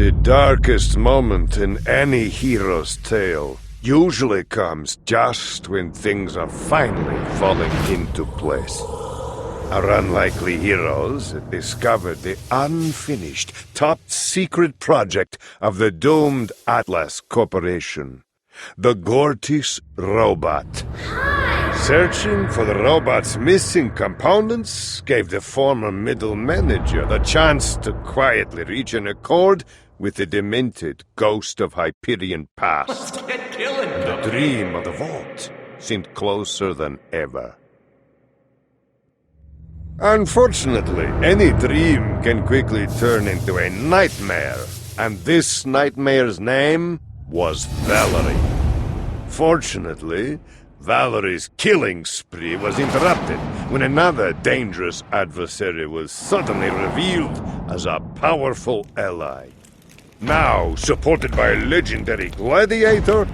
The darkest moment in any hero's tale usually comes just when things are finally falling into place. Our unlikely heroes had discovered the unfinished, top-secret project of the doomed Atlas Corporation, the Gortys robot. Searching for the robot's missing components gave the former middle manager the chance to quietly reach an accord with the demented ghost of Hyperion past. Let's get killing. The dream of the vault seemed closer than ever. Unfortunately, any dream can quickly turn into a nightmare, and this nightmare's name was Valerie. Fortunately, Valerie's killing spree was interrupted when another dangerous adversary was suddenly revealed as a powerful ally. Now, supported by a legendary gladiator,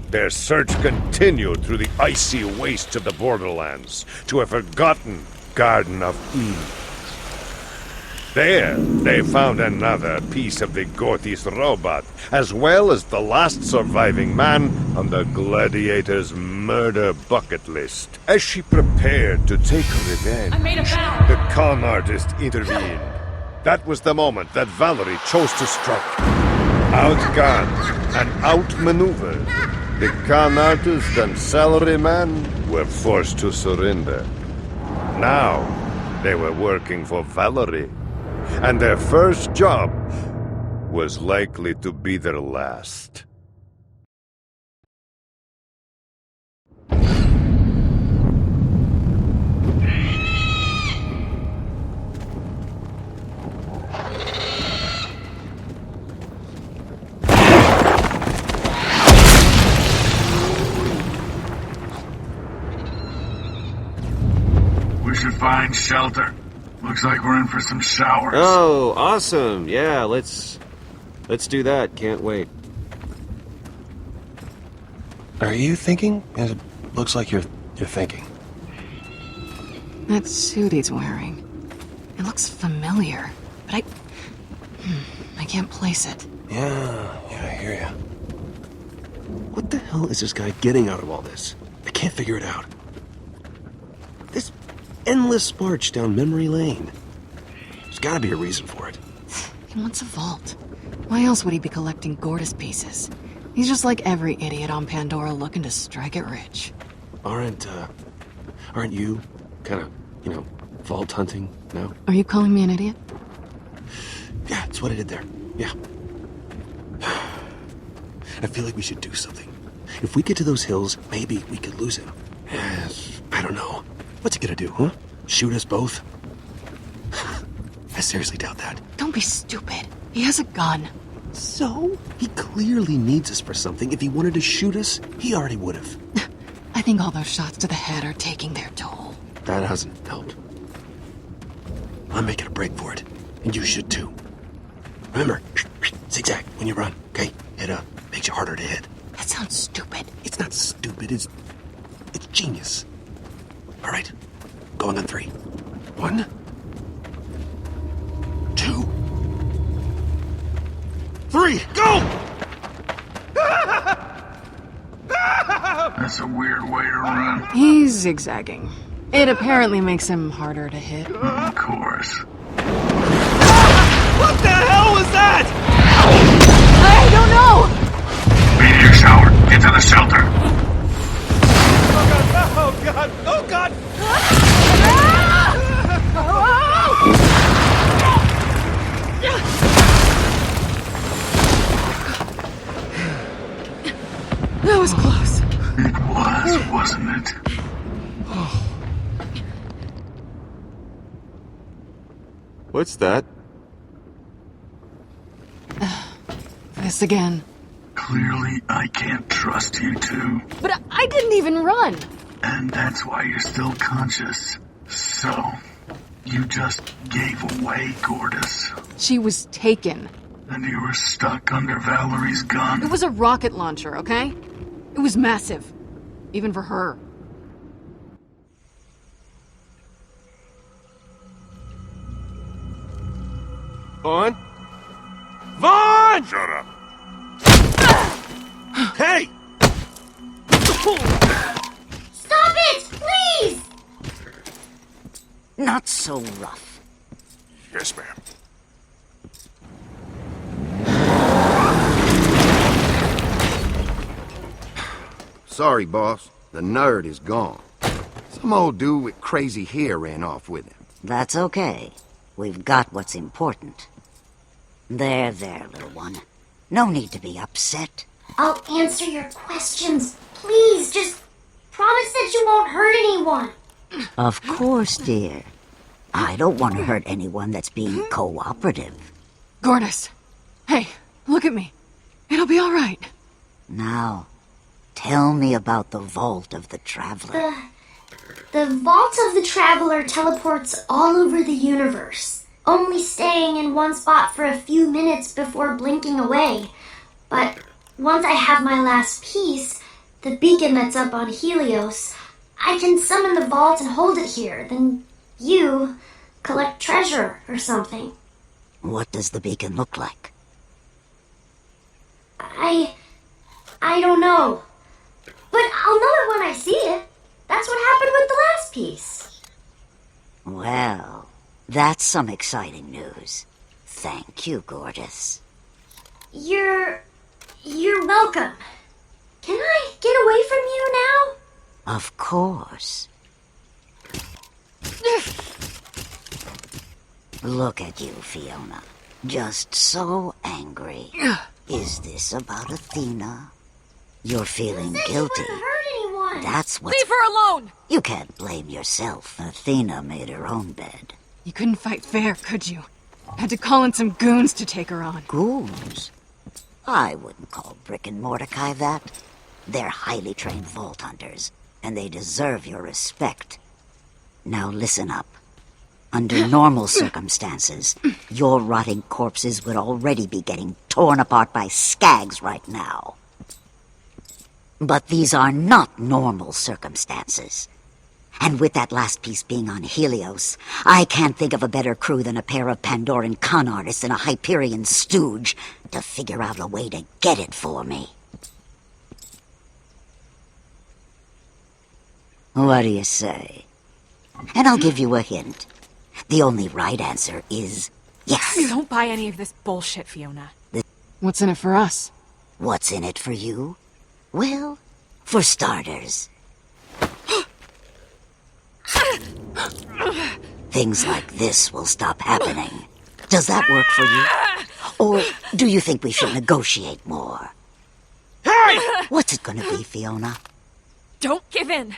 their search continued through the icy wastes of the Borderlands to a forgotten Garden of Eve. There, they found another piece of the Gortys robot, as well as the last surviving man on the gladiator's murder bucket list. As she prepared to take revenge, I made a vow. the con artist intervened. That was the moment that Valerie chose to strike. Outgunned and outmaneuvered, the con artist and salaryman were forced to surrender. Now, they were working for Valerie, and their first job was likely to be their last. We should find shelter. Looks like we're in for some showers. Oh, awesome. Yeah, let's do that. Can't wait. Are you thinking? It looks like you're thinking. That suit he's wearing. It looks familiar, but I can't place it. Yeah, I hear ya. What the hell is this guy getting out of all this? I can't figure it out. This endless march down memory lane. There's gotta be a reason for it. He wants a vault. Why else would he be collecting Gortys pieces? He's just like every idiot on Pandora looking to strike it rich. Aren't you kind of, vault hunting now? Are you calling me an idiot? Yeah, that's what I did there. Yeah. I feel like we should do something. If we get to those hills, maybe we could lose him. I don't know. What's he gonna do, huh? Shoot us both? I seriously doubt that. Don't be stupid. He has a gun. So? He clearly needs us for something. If he wanted to shoot us, he already would have. I think all those shots to the head are taking their toll. That hasn't helped. I'm making a break for it. And you should too. Remember, zigzag when you run, okay? It makes you harder to hit. That sounds stupid. It's not stupid, it's genius. All right, going on 3. 1, 2, 3, go! That's a weird way to run. He's zigzagging. It apparently makes him harder to hit. Of course. What the hell was that? I don't know! Meteor shower. Get to the shelter. Oh god! Oh god! That was close. It was, wasn't it? What's that? This again. Clearly, I can't trust you two. But I didn't even run. And that's why you're still conscious. So, you just gave away Gortys. She was taken. And you were stuck under Valerie's gun. It was a rocket launcher, okay? It was massive. Even for her. Vaughn? Vaughn! on! Shut up. Hey! Stop it, please! Not so rough. Yes, ma'am. Sorry, boss. The nerd is gone. Some old dude with crazy hair ran off with him. That's okay. We've got what's important. There, little one. No need to be upset. I'll answer your questions. Please, just promise that you won't hurt anyone. Of course, dear. I don't want to hurt anyone that's being cooperative. Gortys. Hey, look at me. It'll be all right. Now, tell me about the Vault of the Traveler. The Vault of the Traveler teleports all over the universe, only staying in one spot for a few minutes before blinking away. But once I have my last piece, the beacon that's up on Helios, I can summon the vault and hold it here. Then you collect treasure or something. What does the beacon look like? I don't know. But I'll know it when I see it. That's what happened with the last piece. Well, that's some exciting news. Thank you, Gortys. You're welcome. Can I get away from you now? Of course. Look at you, Fiona. Just so angry. Is this about Athena? You're feeling You guilty. wouldn't hurt anyone. That's what. Leave her alone! You can't blame yourself. Athena made her own bed. You couldn't fight fair, could you? Had to call in some goons to take her on. Goons? I wouldn't call Brick and Mordecai that. They're highly trained vault hunters, and they deserve your respect. Now listen up. Under normal circumstances, your rotting corpses would already be getting torn apart by skags right now. But these are not normal circumstances. And with that last piece being on Helios, I can't think of a better crew than a pair of Pandoran con artists and a Hyperion stooge to figure out a way to get it for me. What do you say? And I'll give you a hint. The only right answer is yes. Don't buy any of this bullshit, Fiona. What's in it for us? What's in it for you? Well, for starters, things like this will stop happening. Does that work for you? Or do you think we should negotiate more? Hey! What's it gonna be, Fiona? Don't give in.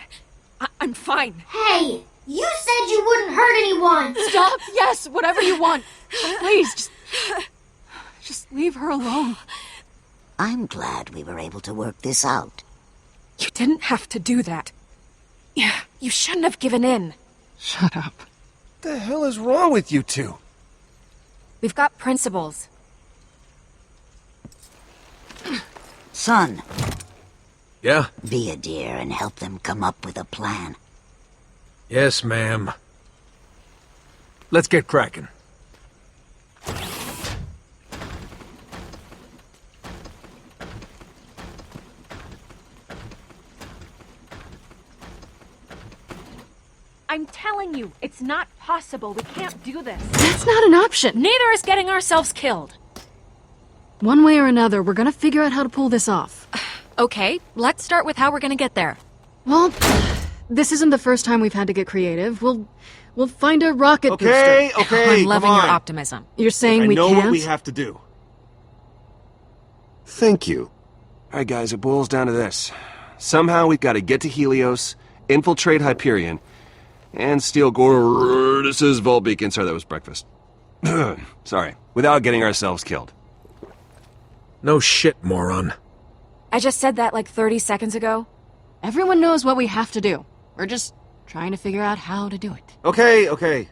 I'm fine. Hey, you said you wouldn't hurt anyone. Stop! Yes, whatever you want. Please, just leave her alone. I'm glad we were able to work this out. You didn't have to do that. Yeah, you shouldn't have given in. Shut up. What the hell is wrong with you two? We've got principles. Son, Yeah? be a dear and help them come up with a plan. Yes, ma'am. Let's get cracking. I'm telling you, it's not possible. We can't do this. That's not an option. Neither is getting ourselves killed. One way or another, we're gonna figure out how to pull this off. Okay, let's start with how we're gonna get there. Well, this isn't the first time we've had to get creative. We'll find a rocket Okay, booster. okay, I'm loving come on. your optimism. You're saying I we know can't? what we have to do. Thank you. Alright guys, it boils down to this. Somehow we've got to get to Helios, infiltrate Hyperion, and steal Gortys's vault beacon. Sorry, that was breakfast. Sorry. Without getting ourselves killed. No shit, moron. I just said that like 30 seconds ago. Everyone knows what we have to do. We're just trying to figure out how to do it. Okay.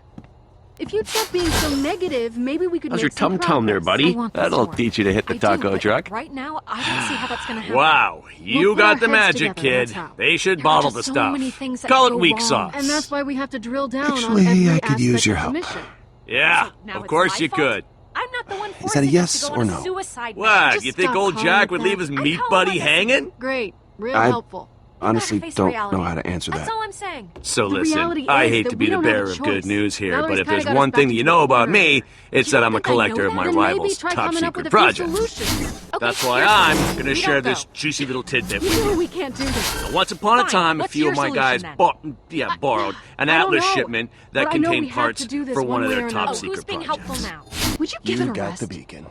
If you'd stop being so negative, maybe we could How's make your some tum-tum there, progress. buddy? I want this That'll to work. teach you to hit the I do, taco but truck. Right now, I don't see how that's gonna happen. Wow, you We'll put got our the heads magic, together, kid. that's how. They should There are bottle just the so stuff. many things that Call could it go weak wrong. sauce. And that's why we have to drill down on Actually, every I could use aspect your of the help. mission. Yeah, So now of it's course my you fault? could. I'm not the one Is that a forcing us yes to go or on a no? suicide What? mission. You think stop old calling Jack it would that. leave his I meat call buddy it like hanging? Great. Real I- helpful. Honestly, face don't reality. know how to answer That's that. all I'm saying. So The listen, reality I is hate that to we be the don't have a bearer of good choice. news here, Valerie's but if kinda there's got us one back thing that you together know about there. me, it's You that I'm don't a think I know collector of that? my Then maybe rival's try top coming up with secret a few projects. solutions. Okay, That's why here's I'm something. gonna We share don't this go. juicy little tidbit You with know you. we can't do this. Once upon a Fine. time, a What's few your of my guys solution then? borrowed an I don't Atlas know, shipment that but I know we contained have parts to do this for one one of way their or top another. Oh, secret who's being projects. helpful now? Would you give it You a got rest? the beacon.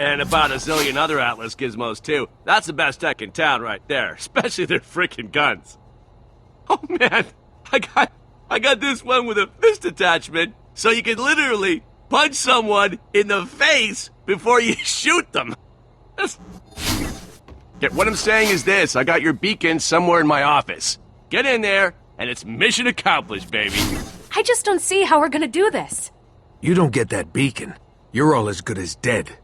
And about a zillion other Atlas gizmos, too. That's the best tech in town right there, especially their freaking guns. Oh, man, I got this one with a fist attachment, so you can literally punch someone in the face before you shoot them. Yeah, what I'm saying is this, I got your beacon somewhere in my office. Get in there, and it's mission accomplished, baby. I just don't see how we're gonna do this. You don't get that beacon, you're all as good as dead.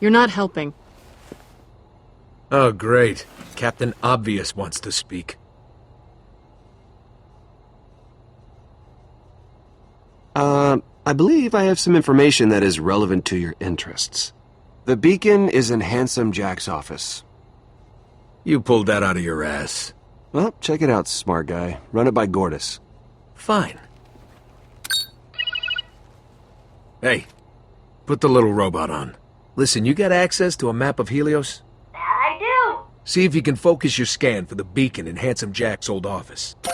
You're not helping. Oh, great. Captain Obvious wants to speak. I believe I have some information that is relevant to your interests. The beacon is in Handsome Jack's office. You pulled that out of your ass. Well, check it out, smart guy. Run it by Gordis. Fine. Hey, put the little robot on. Listen, you got access to a map of Helios? That I do. See if you can focus your scan for the beacon in Handsome Jack's old office. Beacon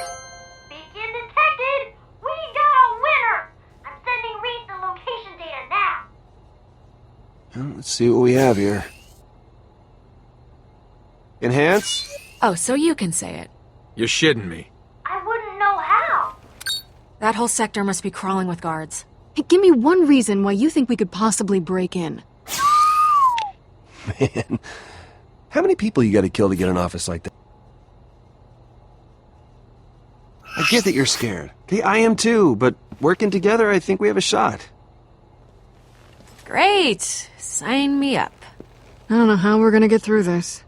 detected. We got a winner. I'm sending Reese the location data now. Well, let's see what we have here. Enhance? Oh, so you can say it. You're shitting me. I wouldn't know how. That whole sector must be crawling with guards. Hey, give me one reason why you think we could possibly break in. Man, how many people you gotta kill to get an office like that? I get that you're scared. Okay, I am too, but working together, I think we have a shot. Great. Sign me up. I don't know how we're gonna get through this.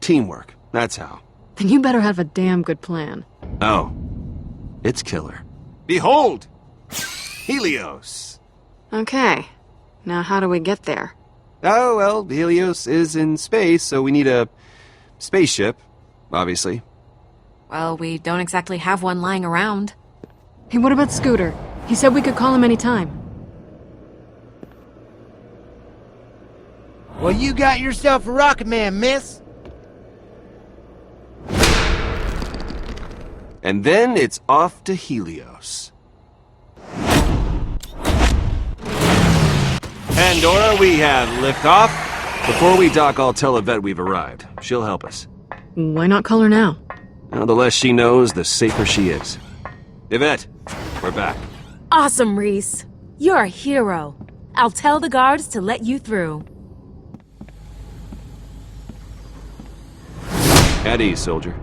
Teamwork, that's how. Then you better have a damn good plan. Oh, it's killer. Behold! Helios! Okay. Now how do we get there? Oh, well, Helios is in space, so we need a spaceship, obviously. Well, we don't exactly have one lying around. Hey, what about Scooter? He said we could call him anytime. Well, you got yourself a rocket man, miss. And then it's off to Helios. Pandora, we have liftoff. Before we dock, I'll tell Yvette we've arrived. She'll help us. Why not call her now? Now, the less she knows, the safer she is. Yvette, we're back. Awesome, Reese. You're a hero. I'll tell the guards to let you through. At ease, soldier.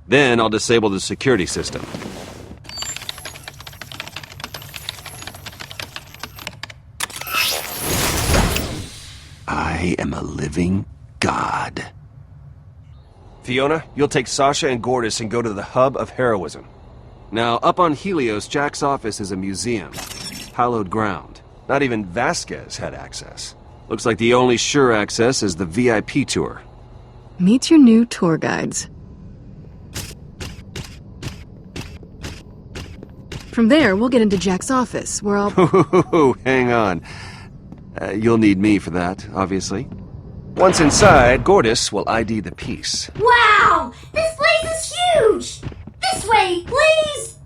Then I'll disable the security system. I am a living god. Fiona, you'll take Sasha and Gordis and go to the hub of heroism. Now, up on Helios, Jack's office is a museum. Hallowed ground. Not even Vasquez had access. Looks like the only sure access is the VIP tour. Meet your new tour guides. From there, we'll get into Jack's office, where I'll... Hang on. You'll need me for that, obviously. Once inside, Gordis will ID the piece. Wow! This place is huge! This way, please!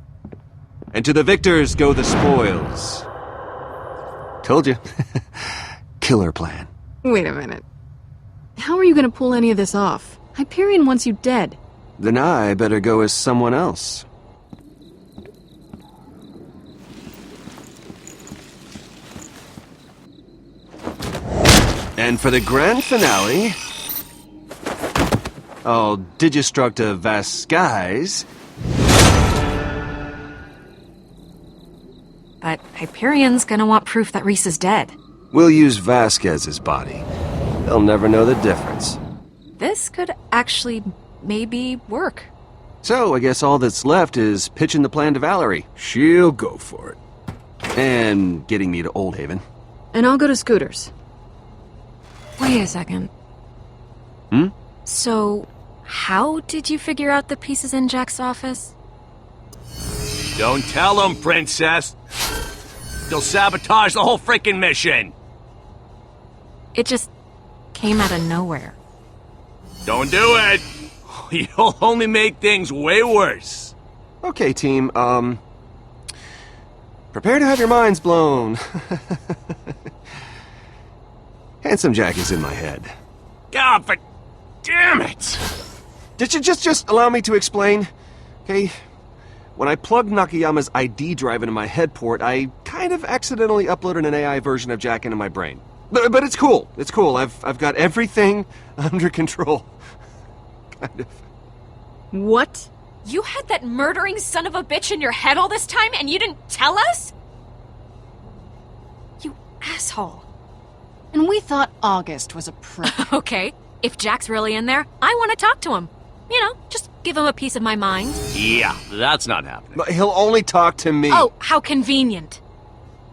And to the victors go the spoils. Told you. Killer plan. Wait a minute. How are you gonna pull any of this off? Hyperion wants you dead. Then I better go as someone else. And for the grand finale, I'll digistruct a Vasquez. But Hyperion's gonna want proof that Reese is dead. We'll use Vasquez's body. They'll never know the difference. This could actually maybe work. So, I guess all that's left is pitching the plan to Valerie. She'll go for it. And getting me to Old Haven. And I'll go to Scooter's. Wait a second. Hmm? So, how did you figure out the pieces in Jack's office? Don't tell him, Princess. They'll sabotage the whole freaking mission. It just came out of nowhere. Don't do it. You'll only make things way worse. Okay, team, prepare to have your minds blown. Handsome Jack is in my head. God, but damn it! Did you just allow me to explain? Okay, when I plugged Nakayama's ID drive into my head port, I kind of accidentally uploaded an AI version of Jack into my brain. But it's cool. It's cool. I've got everything under control. Kind of. What? You had that murdering son of a bitch in your head all this time and you didn't tell us? You asshole. And we thought August was a prick. Okay, if Jack's really in there, I want to talk to him. You know, just give him a piece of my mind. Yeah, that's not happening. But he'll only talk to me. Oh, how convenient.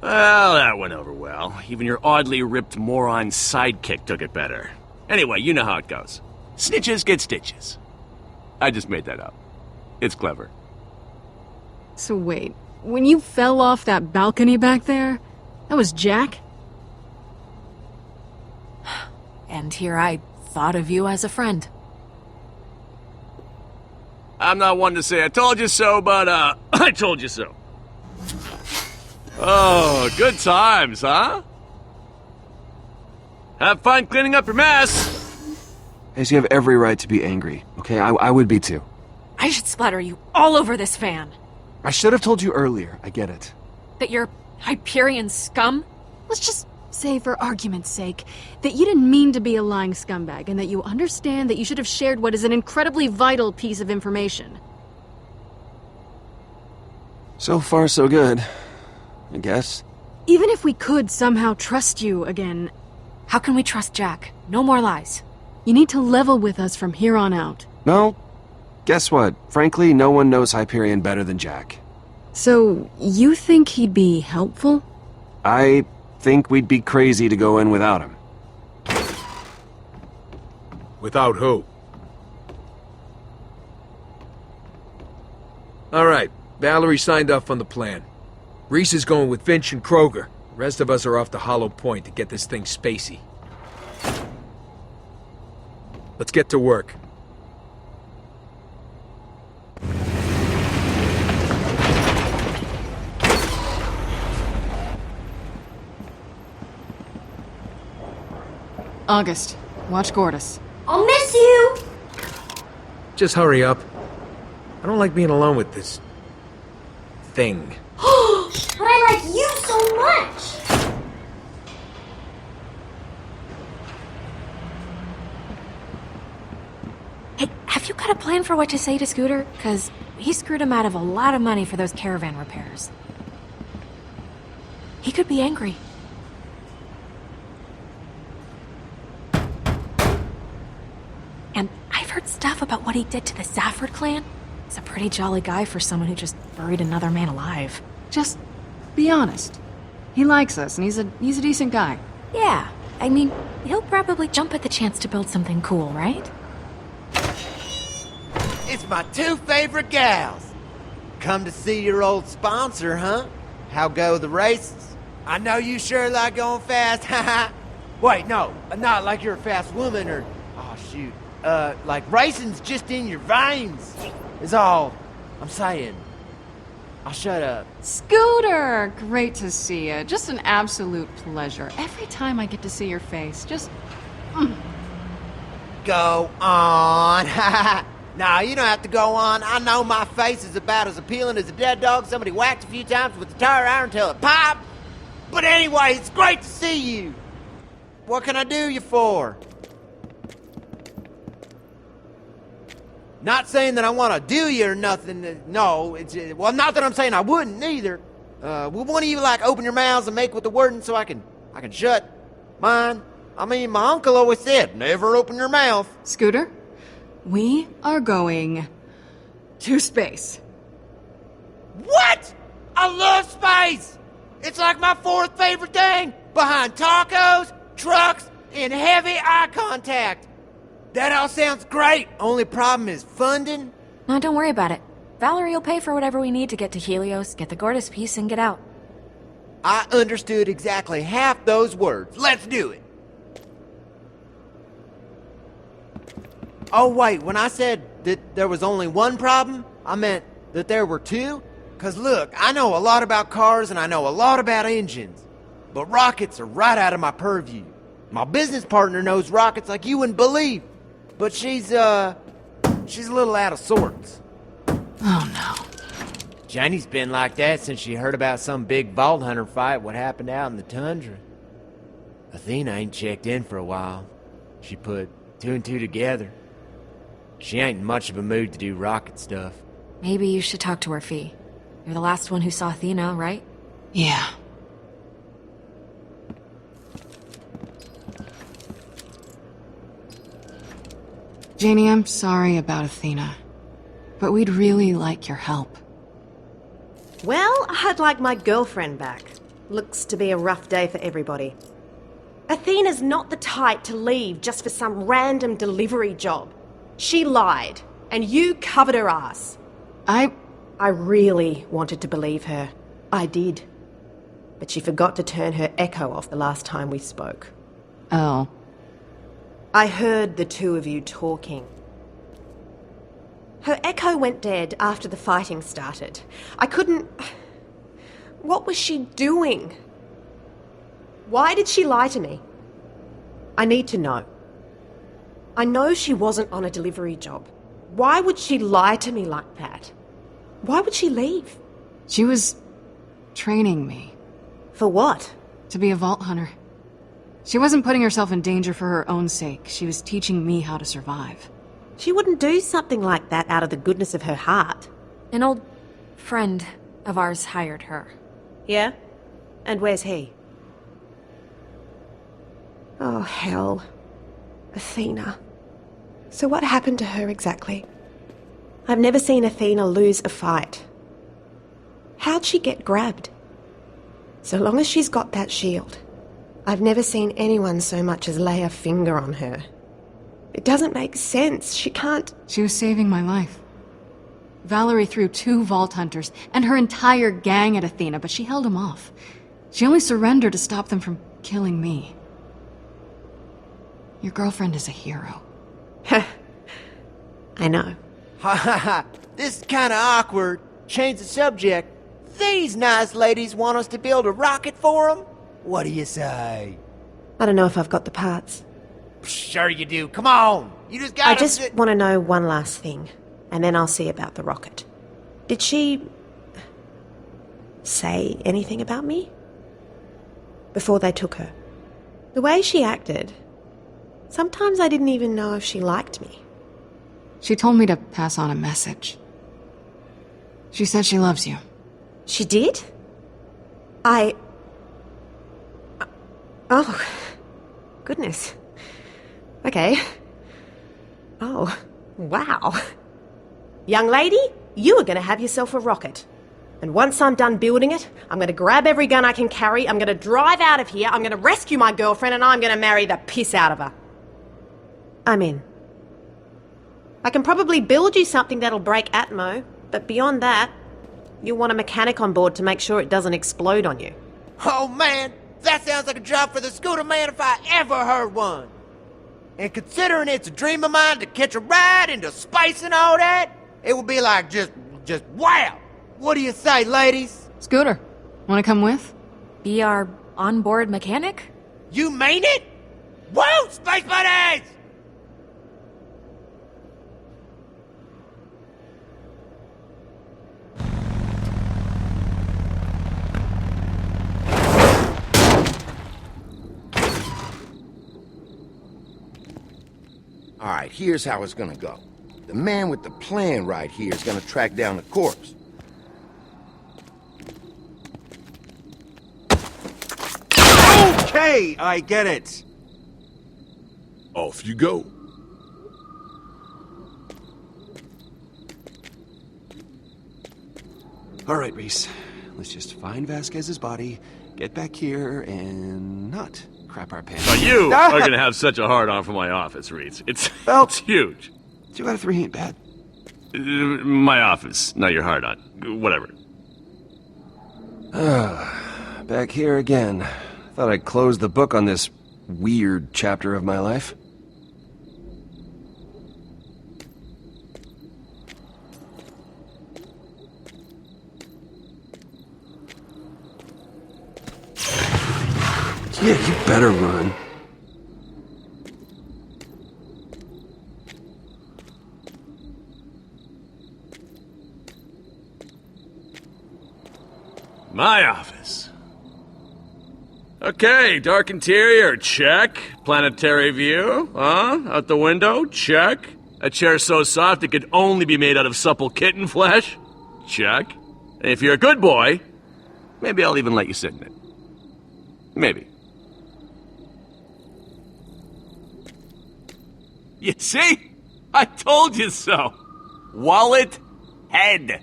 Well, that went over well. Even your oddly ripped moron sidekick took it better. Anyway, you know how it goes. Snitches get stitches. I just made that up. It's clever. So wait, when you fell off that balcony back there, that was Jack? And here I thought of you as a friend. I'm not one to say I told you so, but, I told you so. Oh, good times, huh? Have fun cleaning up your mess! Ace, you have every right to be angry, okay? I would be too. I should splatter you all over this fan. I should have told you earlier, I get it. That you're Hyperion scum? Let's just say, for argument's sake, that you didn't mean to be a lying scumbag, and that you understand that you should have shared what is an incredibly vital piece of information. So far, so good, I guess. Even if we could somehow trust you again... How can we trust Jack? No more lies. You need to level with us from here on out. No, guess what? Frankly, no one knows Hyperion better than Jack. So, you think he'd be helpful? I think we'd be crazy to go in without him. Without who? Alright, Valerie signed off on the plan. Reese is going with Finch and Kroger. The rest of us are off to Hollow Point to get this thing spacey. Let's get to work. August, watch Gortys. I'll miss you! Just hurry up. I don't like being alone with this... thing. But I like you so much! Hey, have you got a plan for what to say to Scooter? Because he screwed him out of a lot of money for those caravan repairs. He could be angry. And I've heard stuff about what he did to the Safford clan. He's a pretty jolly guy for someone who just buried another man alive. Just be honest. He likes us, and he's a decent guy. Yeah, I mean, he'll probably jump at the chance to build something cool, right? It's my two favorite gals. Come to see your old sponsor, huh? How go the races? I know you sure like going fast, haha. Wait, no, not like you're a fast woman or... Oh, shoot. Like racing's just in your veins, is all I'm saying. I'll shut up. Scooter! Great to see you. Just an absolute pleasure. Every time I get to see your face, just... Go on. No, you don't have to go on. I know my face is about as appealing as a dead dog somebody whacked a few times with a tire iron till it popped. But anyway, it's great to see you. What can I do you for? Not saying that I want to do you or nothing. No, it's... Well, not that I'm saying I wouldn't either. Will one of you, like, open your mouths and make with the wording so I can shut mine? I mean, my uncle always said, never open your mouth. Scooter, we are going to space. What? I love space! It's like my fourth favorite thing, behind tacos, trucks, and heavy eye contact. That all sounds great. Only problem is funding. No, don't worry about it. Valerie will pay for whatever we need to get to Helios, get the Gortys piece, and get out. I understood exactly half those words. Let's do it. Oh, wait, when I said that there was only one problem, I meant that there were two? 'Cause look, I know a lot about cars and I know a lot about engines. But rockets are right out of my purview. My business partner knows rockets like you wouldn't believe. But she's a little out of sorts. Oh no. Janie's been like that since she heard about some big vault hunter fight what happened out in the tundra. Athena ain't checked in for a while. She put two and two together. She ain't in much of a mood to do rocket stuff. Maybe you should talk to her, Fee. You're the last one who saw Athena, right? Yeah. Janie, I'm sorry about Athena, but we'd really like your help. Well, I'd like my girlfriend back. Looks to be a rough day for everybody. Athena's not the type to leave just for some random delivery job. She lied, and you covered her ass. I really wanted to believe her. I did. But she forgot to turn her echo off the last time we spoke. Oh. I heard the two of you talking. Her echo went dead after the fighting started. I couldn't... What was she doing? Why did she lie to me? I need to know. I know she wasn't on a delivery job. Why would she lie to me like that? Why would she leave? She was training me. For what? To be a vault hunter. She wasn't putting herself in danger for her own sake. She was teaching me how to survive. She wouldn't do something like that out of the goodness of her heart. An old friend of ours hired her. Yeah? And where's he? Oh, hell. Athena. So what happened to her exactly? I've never seen Athena lose a fight. How'd she get grabbed? So long as she's got that shield, I've never seen anyone so much as lay a finger on her. It doesn't make sense. She can't... She was saving my life. Valerie threw 2 vault hunters and her entire gang at Athena, but she held them off. She only surrendered to stop them from killing me. Your girlfriend is a hero. I know. Ha ha ha! This is kinda awkward. Change the subject. These nice ladies want us to build a rocket for them? What do you say? I don't know if I've got the parts. Sure you do. Come on! You just gotta... I just want to know one last thing, and then I'll see about the rocket. Did she... say anything about me? Before they took her? The way she acted... Sometimes I didn't even know if she liked me. She told me to pass on a message. She said she loves you. She did? Oh, goodness. Okay. Oh, wow. Young lady, you are going to have yourself a rocket. And once I'm done building it, I'm going to grab every gun I can carry, I'm going to drive out of here, I'm going to rescue my girlfriend, and I'm going to marry the piss out of her. I'm in. I can probably build you something that'll break Atmo, but beyond that, you'll want a mechanic on board to make sure it doesn't explode on you. Oh man, that sounds like a job for the scooter man if I ever heard one. And considering it's a dream of mine to catch a ride into space and all that, it would be like just wow. What do you say, ladies? Scooter, wanna come with? Be our onboard mechanic? You mean it? Woo, space buddies! All right, here's how it's gonna go. The man with the plan right here is gonna track down the corpse. Okay, I get it. Off you go. All right, Reese. let's just find Vasquez's body, get back here, and not crap our pants. Now you are gonna have such a hard-on for my office, Reese. It's huge. 2 out of 3 ain't bad. My office, not your hard-on. Whatever. Back here again. Thought I'd close the book on this weird chapter of my life. Yeah, you better run. My office. Okay, dark interior, check. Planetary view, out the window, check. A chair so soft it could only be made out of supple kitten flesh, check. And if you're a good boy, maybe I'll even let you sit in it. Maybe. You see? I told you so. Wallet head.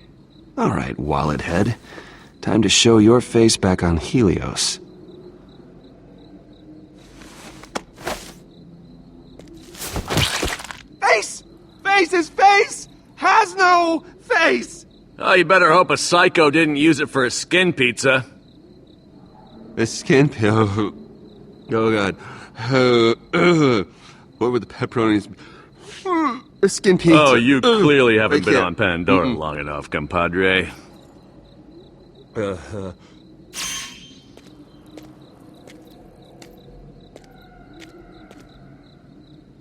All right, wallet head. Time to show your face back on Helios. Face! His face has no face! Oh, you better hope a psycho didn't use it for a skin pizza. A skin pizza? Oh, God. What were the pepperonis? A skin pizza. Oh, you clearly haven't been on Pandora long enough, compadre.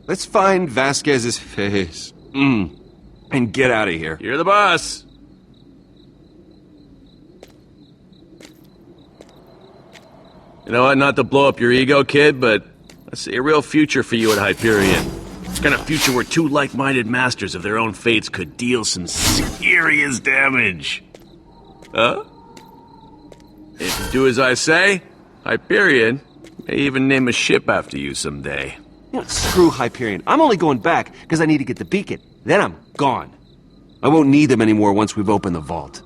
Let's find Vasquez's face. And get out of here. You're the boss. You know what, not to blow up your ego, kid, but I see a real future for you at Hyperion. It's kind of future where 2 like-minded masters of their own fates could deal some serious damage. Huh? If you do as I say, Hyperion may even name a ship after you someday. You know, screw Hyperion. I'm only going back because I need to get the beacon. Then I'm gone. I won't need them anymore once we've opened the vault.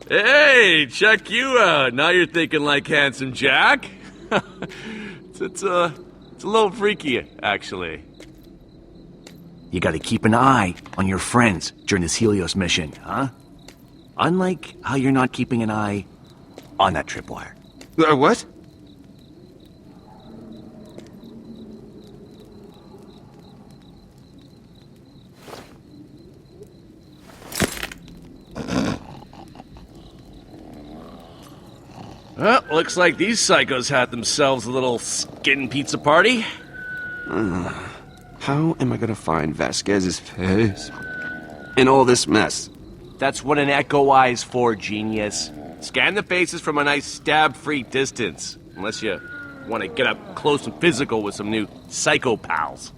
Hey, check you out. Now you're thinking like Handsome Jack. It's a little freaky, actually. You gotta keep an eye on your friends during this Helios mission, huh? Unlike how you're not keeping an eye on that tripwire. What? Well, looks like these psychos had themselves a little skin pizza party. How am I gonna find Vasquez's face in all this mess? That's what an echo eye is for, genius. Scan the faces from a nice stab-free distance. Unless you want to get up close and physical with some new psycho pals.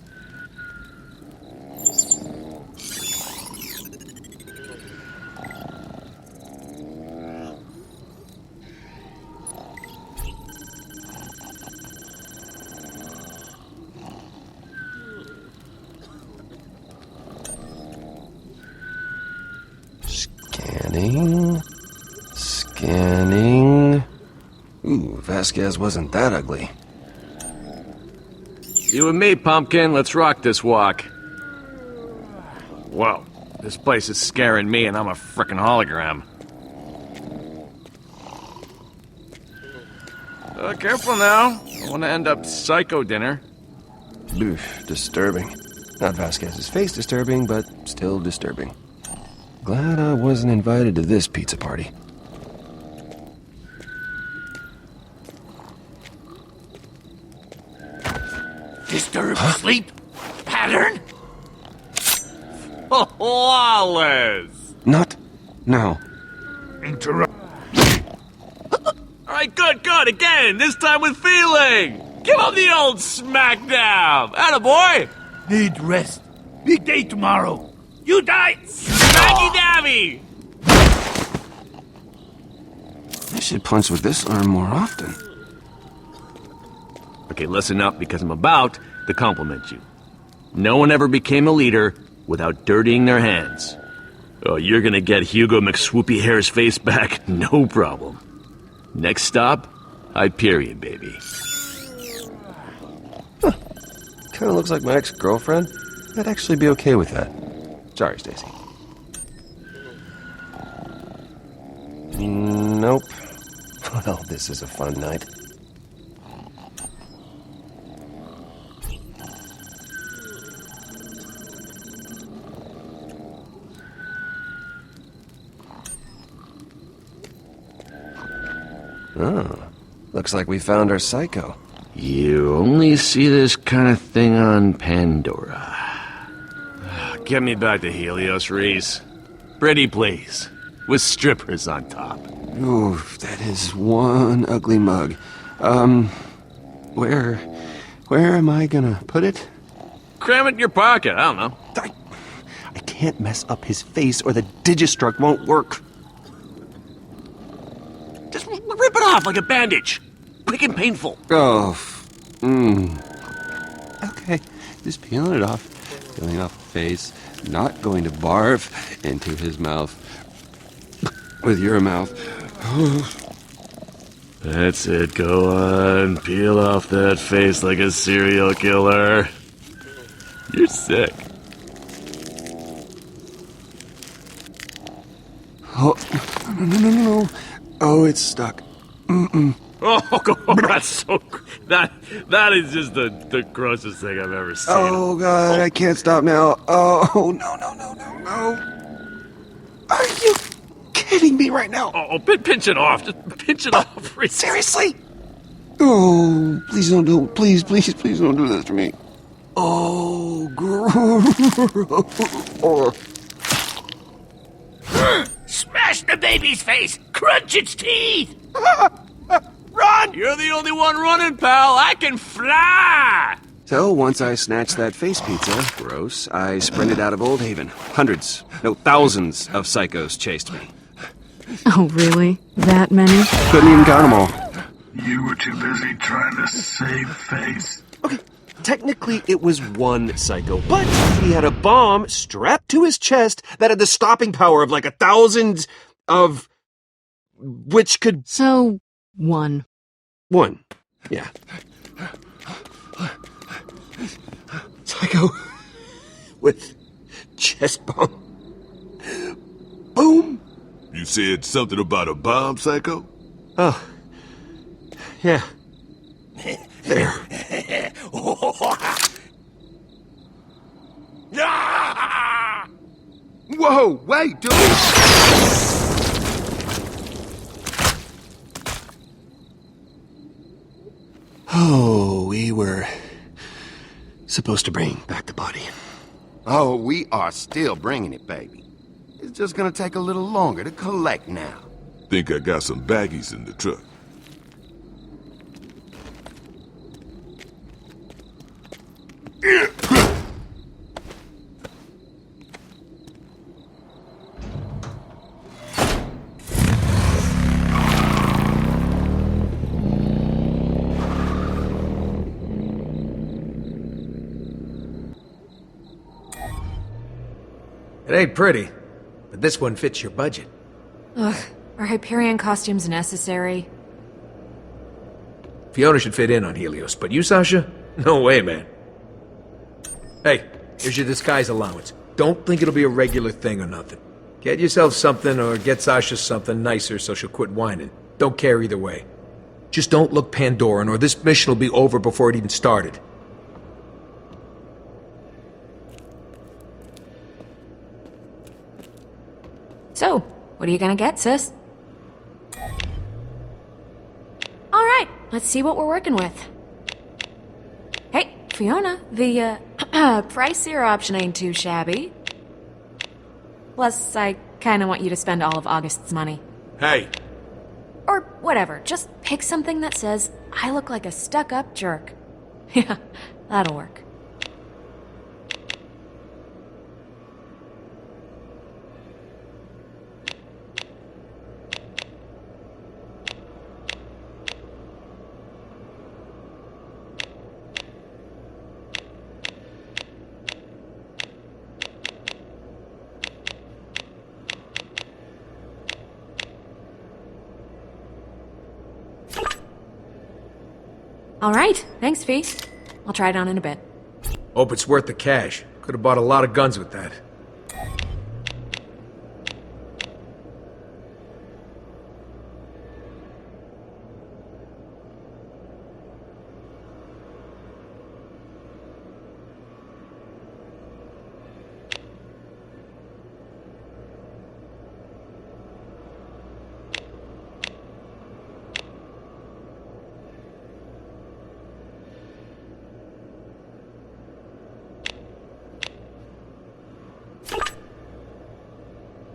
Scanning. Ooh, Vasquez wasn't that ugly. You and me, Pumpkin, let's rock this walk. Whoa, this place is scaring me and I'm a frickin' hologram. Careful now. I want to end up psycho dinner. Oof, disturbing. Not Vasquez's face disturbing, but still disturbing. Glad I wasn't invited to this pizza party. Disturbed sleep pattern? Flawless! Not now. Interrupt. Alright, good, again! This time with feeling! Give him the old smackdown! Attaboy! Need rest. Big day tomorrow. You die! Smacky dabby! I should punch with this arm more often. Okay, listen up, because I'm about to compliment you. No one ever became a leader without dirtying their hands. Oh, you're gonna get Hugo McSwoopy Hair's face back, no problem. Next stop, Hyperion, baby. Kinda looks like my ex-girlfriend. I'd actually be okay with that. Sorry, Stacy. Nope. Well, this is a fun night. Oh, looks like we found our psycho. You only see this kind of thing on Pandora. Get me back to Helios, Reese. Pretty please. With strippers on top. Ooh, that is one ugly mug. Where am I gonna put it? Cram it in your pocket, I don't know. I can't mess up his face or the Digistruct won't work. Just rip it off like a bandage. Quick and painful. Oh, Okay, just peeling it off. Peeling off the face. Not going to barf into his mouth. With your mouth. That's it, go on. Peel off that face like a serial killer. You're sick. Oh, no. Oh, it's stuck. Oh, God, that's so... That is just the grossest thing I've ever seen. Oh, God, I can't stop now. Oh, no. Are you kidding me right now? Oh, pinch it off. Just pinch it off. Reese. Seriously? Oh, please don't do it. Please don't do this to me. Oh, gross. Smash the baby's face! Crunch its teeth! Run! You're the only one running, pal. I can fly! So, once I snatched that face pizza, gross, I sprinted out of Old Haven. Hundreds, no, thousands of psychos chased me. Oh, really? That many? Couldn't even count them all. You were too busy trying to save face. Okay, technically it was one psycho, but he had a bomb strapped to his chest that had the stopping power of like 1,000 of... which could... So, one. One, yeah. Psycho with chest bomb. Boom! You said something about a bomb, Psycho? Oh. Yeah. There. Whoa, wait, dude! Oh, we were supposed to bring back the body. Oh, we are still bringing it, baby. It's just gonna take a little longer to collect now. Think I got some baggies in the truck. It ain't pretty, but this one fits your budget. Ugh, are Hyperion costumes necessary? Fiona should fit in on Helios, but you, Sasha? No way, man. Hey, here's your disguise allowance. Don't think it'll be a regular thing or nothing. Get yourself something or get Sasha something nicer so she'll quit whining. Don't care either way. Just don't look Pandoran or this mission will be over before it even started. So, what are you gonna get, sis? Alright, let's see what we're working with. Hey, Fiona, the, pricier option ain't too shabby. Plus, I kinda want you to spend all of August's money. Hey! Or whatever, just pick something that says, I look like a stuck-up jerk. Yeah, that'll work. All right, thanks, Fee. I'll try it on in a bit. Hope it's worth the cash. Could have bought a lot of guns with that.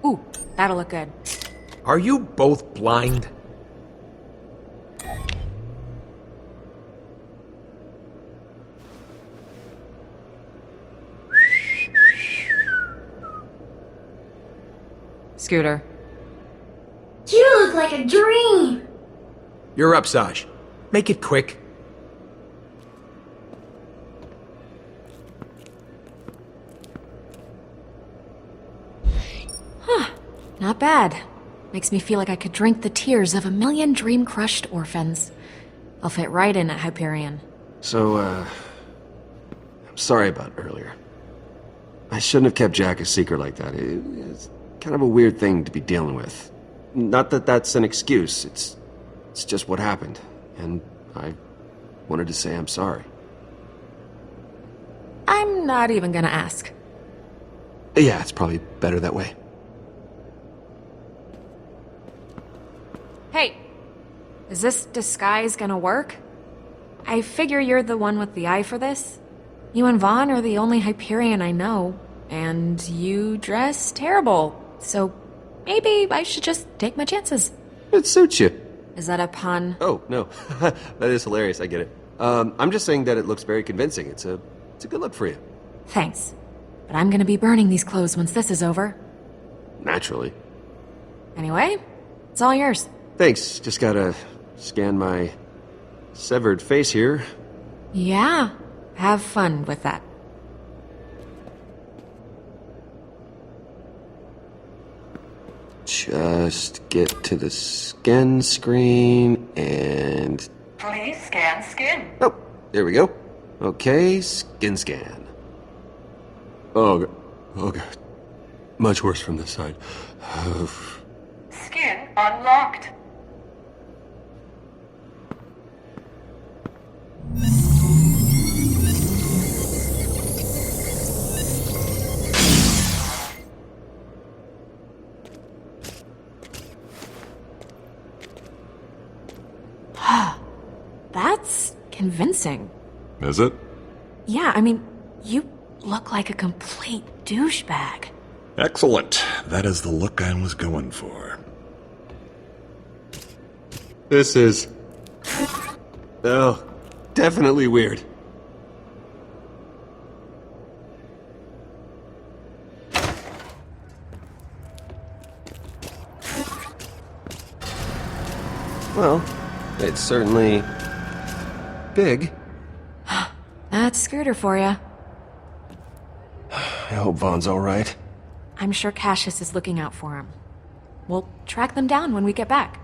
Ooh, that'll look good. Are you both blind? Scooter. You look like a dream! You're up, Saj. Make it quick. Not bad. Makes me feel like I could drink the tears of a million dream-crushed orphans. I'll fit right in at Hyperion. So, I'm sorry about earlier. I shouldn't have kept Jack a secret like that. It's kind of a weird thing to be dealing with. Not that that's an excuse, it's just what happened. And I wanted to say I'm sorry. I'm not even gonna ask. Yeah, it's probably better that way. Hey, is this disguise gonna work? I figure you're the one with the eye for this. You and Vaughn are the only Hyperion I know, and you dress terrible, so maybe I should just take my chances. It suits you. Is that a pun? Oh, no. That is hilarious, I get it. I'm just saying that it looks very convincing. It's a good look for you. Thanks. But I'm gonna be burning these clothes once this is over. Naturally. Anyway, it's all yours. Thanks. Just gotta scan my severed face here. Yeah, have fun with that. Just get to the scan screen and... Please scan skin. Oh, there we go. Okay, skin scan. Oh, God. Much worse from this side. Skin unlocked. That's convincing. Is it? Yeah, I mean, you look like a complete douchebag. Excellent. That is the look I was going for. This is... Oh, definitely weird. Well, it's certainly... big. That's Scooter for you. I hope Vaughn's alright. I'm sure Cassius is looking out for him. We'll track them down when we get back.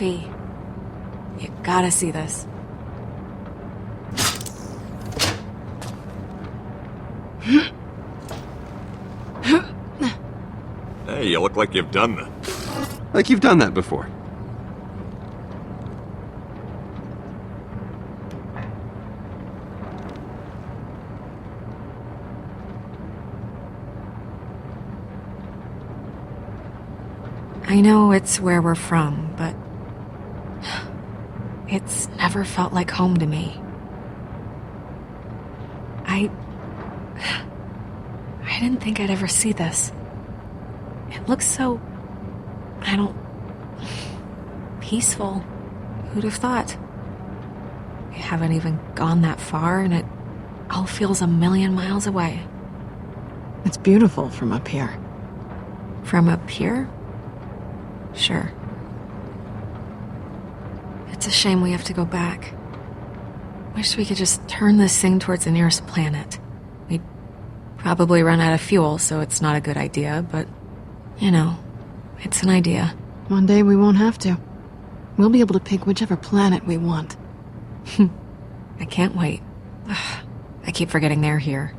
Fee, you gotta see this. Hey, you look like you've done that. Like you've done that before. I know it's where we're from, but it's never felt like home to me. I didn't think I'd ever see this. It looks so, peaceful. Who'd have thought? We haven't even gone that far, and it all feels a million miles away. It's beautiful from up here. From up here? Sure. It's a shame we have to go back. Wish we could just turn this thing towards the nearest planet. We'd probably run out of fuel, so it's not a good idea, but, you know, it's an idea. One day we won't have to. We'll be able to pick whichever planet we want. I can't wait. Ugh, I keep forgetting they're here.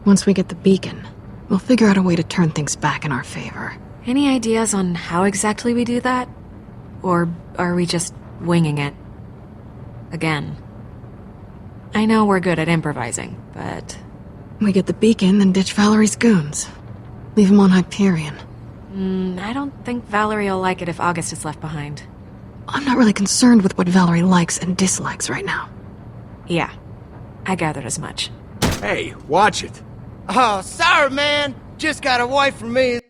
Once we get the beacon, we'll figure out a way to turn things back in our favor. Any ideas on how exactly we do that? Or are we just winging it? Again. I know we're good at improvising, but... We get the beacon, then ditch Valerie's goons. Leave them on Hyperion. I don't think Valerie will like it if August is left behind. I'm not really concerned with what Valerie likes and dislikes right now. Yeah, I gathered as much. Hey, watch it. Oh, sorry, man. Just got away from me.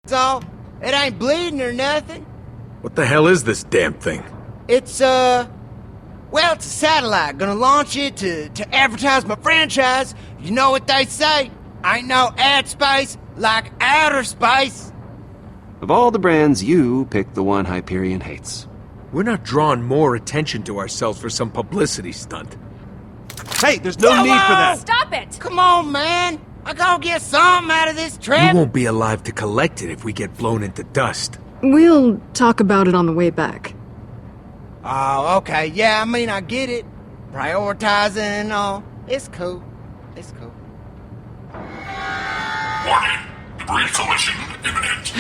So, it ain't bleeding or nothing. What the hell is this damn thing? It's, well, it's a satellite. Gonna launch it to advertise my franchise. You know what they say? Ain't no ad space like outer space. Of all the brands, you picked the one Hyperion hates. We're not drawing more attention to ourselves for some publicity stunt. Hey, there's no need for that! Stop it! Come on, man. I gotta get something out of this trip. You won't be alive to collect it if we get blown into dust. We'll talk about it on the way back. Oh, okay. Yeah, I mean, I get it. Prioritizing and all. It's cool. It's cool. Warning. Debris collision imminent.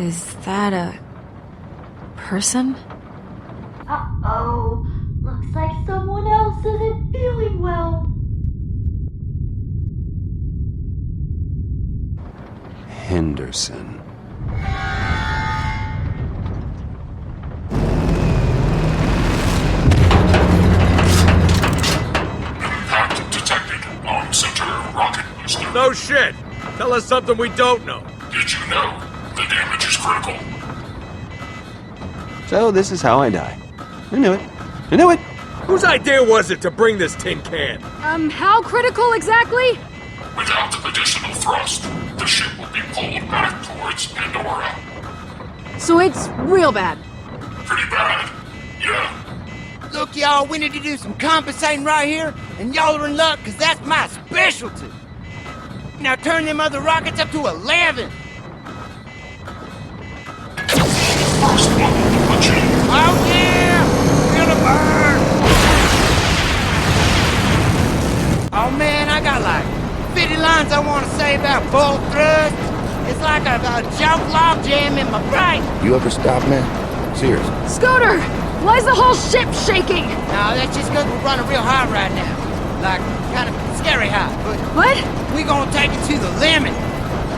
Is that a... person? Uh-oh. Looks like someone else isn't feeling well. Henderson. Impact detected on center rocket booster. No shit! Tell us something we don't know. Did you know the damage is critical? So this is how I die. I knew it. I knew it! Whose idea was it to bring this tin can? How critical exactly? Without additional thrust, the ship will be pulled back towards Pandora. So it's real bad. Pretty bad, yeah. Look, y'all, we need to do some compensating right here, and y'all are in luck, because that's my specialty. Now turn them other rockets up to 11. Oh, yeah! Feel the burn! Oh, man, I got like 50 lines I want to say about bolt thrust. It's like a joke log jam in my brain. You ever stop, man? Seriously. Scooter! Why is the whole ship shaking? No, that's just because we're running real high right now. Like, kind of scary high, but... What? We gonna take it to the limit.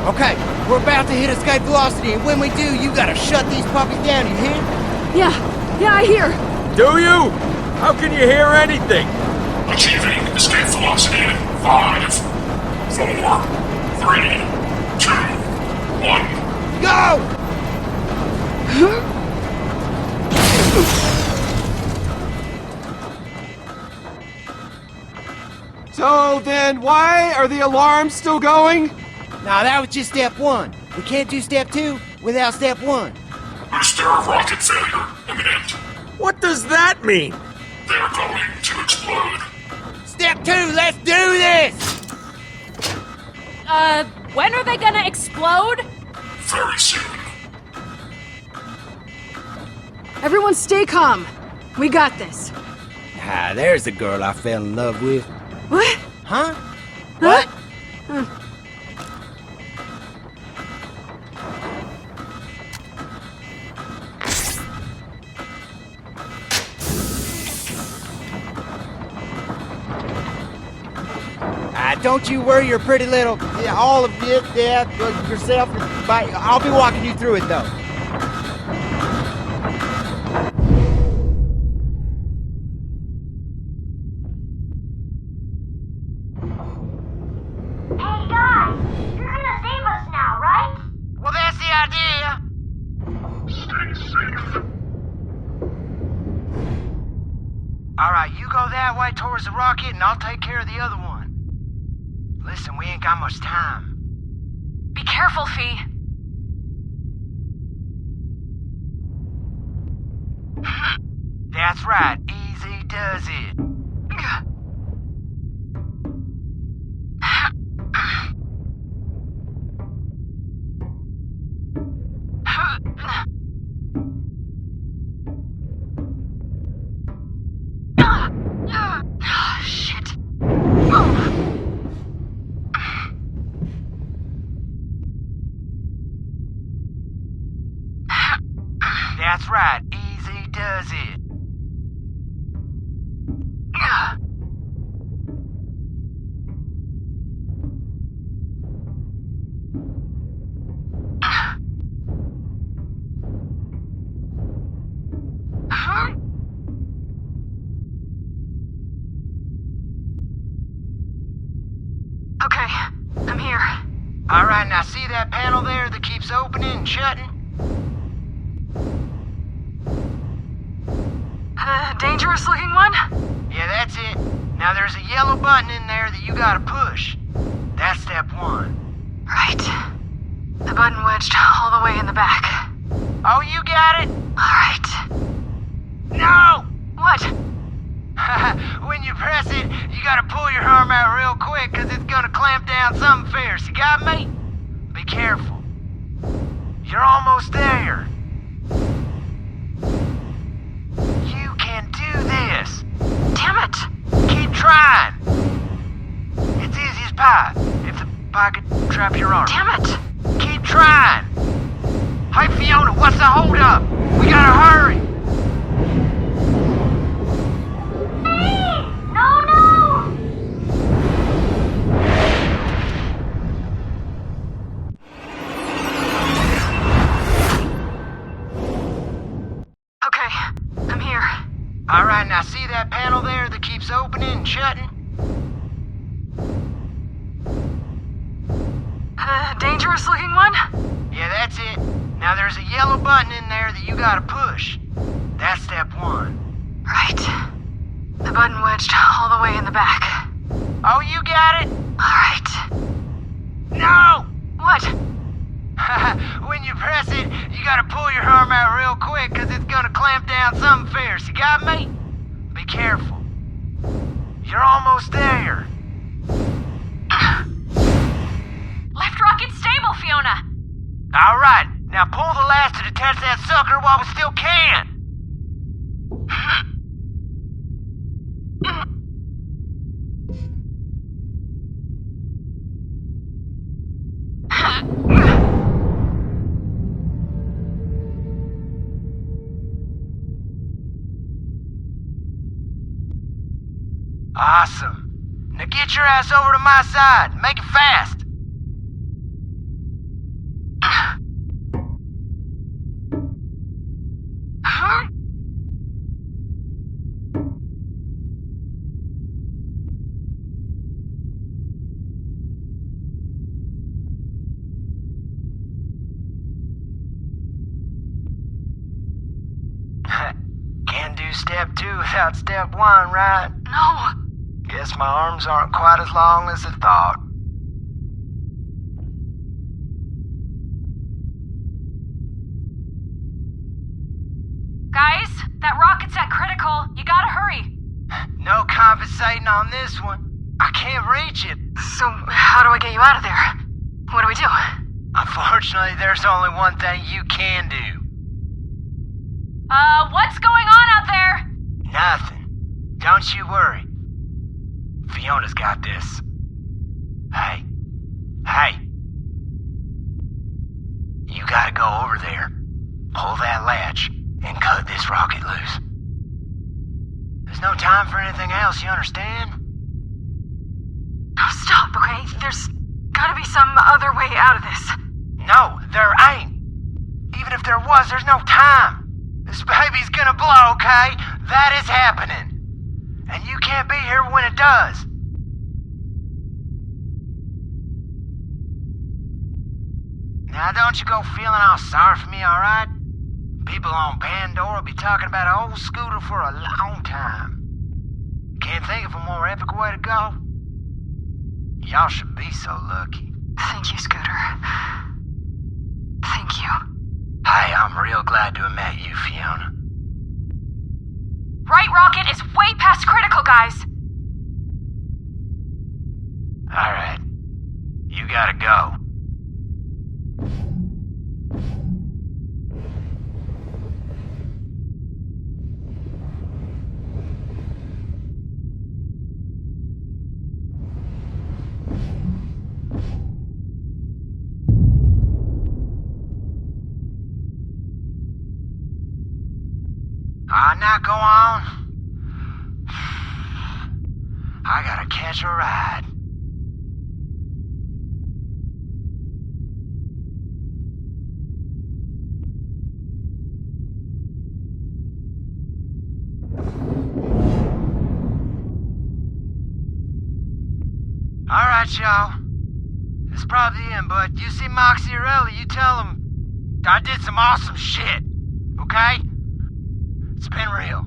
Okay, we're about to hit escape velocity, and when we do, you gotta shut these puppies down, you hear? Yeah, I hear. Do you? How can you hear anything? Achieving escape velocity in 5, 4, 3, 2, 1. Go! So then, why are the alarms still going? Now that was just step 1. We can't do step 2 without step 1. Booster rocket failure imminent. What does that mean? They're going to explode. Step 2, let's do this! When are they gonna explode? Very soon. Everyone stay calm. We got this. Ah, there's the girl I fell in love with. What? Huh? What? Don't you worry your pretty little... Yeah, all of it, yeah, yourself. I'll be walking you through it, though. Hey, guys! You're gonna save us now, right? Well, that's the idea. Stay safe. Alright, you go that way towards the rocket, and I'll take care of the other one. Listen, we ain't got much time. Be careful, Fee. That's right. Easy does it. Shit. That's right. Easy does it. Okay, I'm here. All right, now see that panel there that keeps opening and shutting? Dangerous looking one? Yeah, that's it. Now there's a yellow button in there that you gotta push. That's step 1. Right. The button wedged all the way in the back. Oh, you got it? Alright. No! What? When you press it, you gotta pull your arm out real quick, cause it's gonna clamp down something fierce. You got me? Be careful. You're almost there. You can do this. Damn it! Keep trying. It's easy as pie. If the pie could trap your arm. Damn it! Keep trying. Hey, Fiona, what's the holdup? We gotta hurry. All right, now see that panel there that keeps opening and shutting? Dangerous looking one? Yeah, that's it. Now there's a yellow button in there that you gotta push. That's step 1. Right. The button wedged all the way in the back. Oh, you got it? Alright. No! What? When you press it, you gotta pull your arm out real quick, cause it's gonna clamp down something fierce. You got me? Be careful. You're almost there. Left rocket stable, Fiona! Alright, now pull the last to detach that sucker while we still can. Awesome. Now get your ass over to my side. Make it fast. Can't do step 2 without step 1, right? No. Guess my arms aren't quite as long as I thought. Guys, that rocket's at critical. You gotta hurry. No compensating on this one. I can't reach it. So, how do I get you out of there? What do we do? Unfortunately, there's only one thing you can do. What's going on out there? Nothing. Don't you worry. Fiona's got this. Hey. You gotta go over there, pull that latch, and cut this rocket loose. There's no time for anything else, you understand? Oh, stop, okay? There's gotta be some other way out of this. No, there ain't. Even if there was, there's no time. This baby's gonna blow, okay? That is happening. And you can't be here when it does. Now don't you go feeling all sorry for me, alright? People on Pandora will be talking about old Scooter for a long time. Can't think of a more epic way to go. Y'all should be so lucky. Thank you, Scooter. Thank you. Hey, I'm real glad to have met you, Fiona. Right rocket is way past critical, guys. Alright. You gotta go. Now go on. I gotta catch a ride. Alright, y'all. This is probably the end, but you see Moxie or Ellie, you tell them I did some awesome shit, okay? It's been real.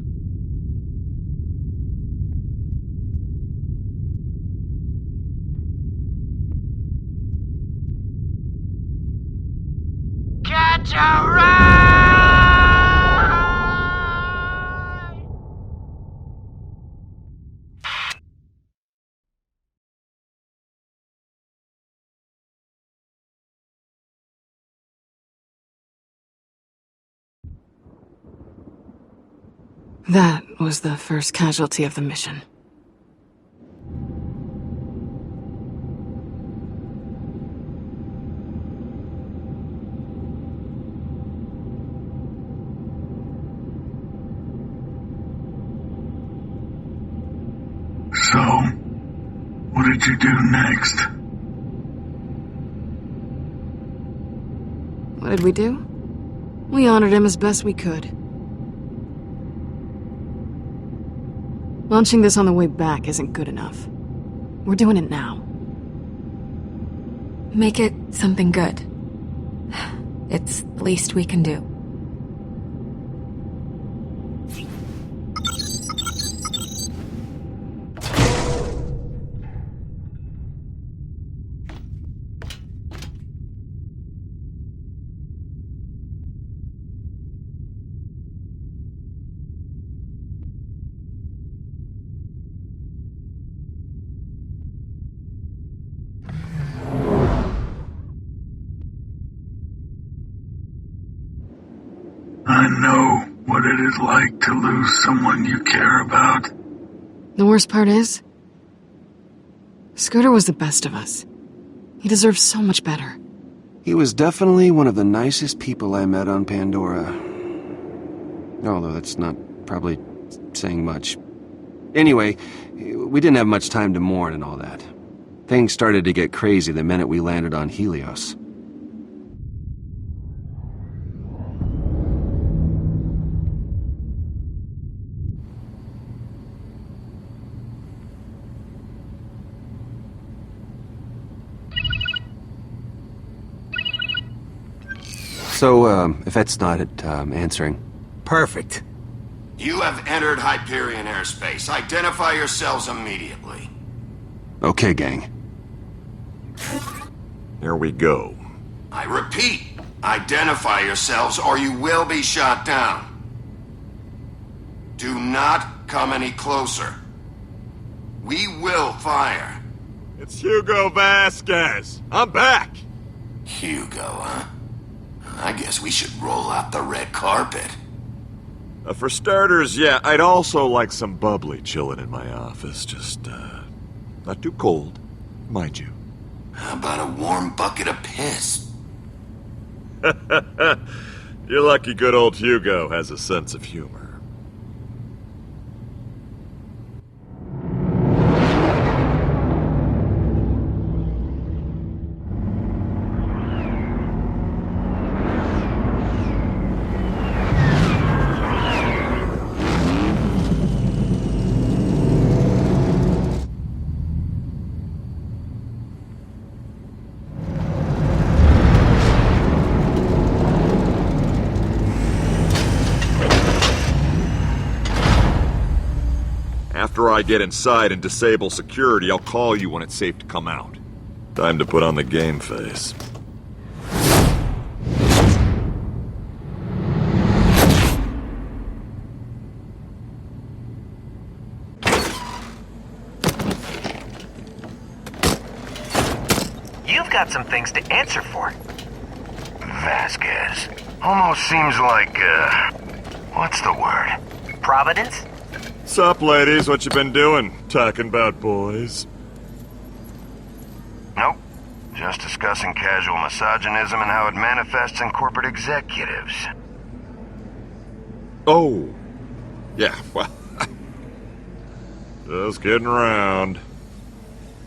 Catch a ride! That was the first casualty of the mission. So, what did you do next? What did we do? We honored him as best we could. Launching this on the way back isn't good enough. We're doing it now. Make it something good. It's the least we can do. it is like to lose someone you care about? The worst part is, Scooter was the best of us. He deserves so much better. He was definitely one of the nicest people I met on Pandora. Although that's not probably saying much. Anyway, we didn't have much time to mourn and all that. Things started to get crazy the minute we landed on Helios. So, if that's not it, answering. Perfect. You have entered Hyperion airspace. Identify yourselves immediately. Okay, gang. Here we go. I repeat, identify yourselves or you will be shot down. Do not come any closer. We will fire. It's Hugo Vasquez. I'm back. Hugo, huh? I guess we should roll out the red carpet. For starters, yeah, I'd also like some bubbly chilling in my office. Just, not too cold, mind you. How about a warm bucket of piss? You're lucky good old Hugo has a sense of humor. After I get inside and disable security, I'll call you when it's safe to come out. Time to put on the game face. You've got some things to answer for. Vasquez. Almost seems like, what's the word? Providence? Sup, ladies? What you been doing? Talking about boys? Nope. Just discussing casual misogynism and how it manifests in corporate executives. Oh. Yeah, well... just kidding around.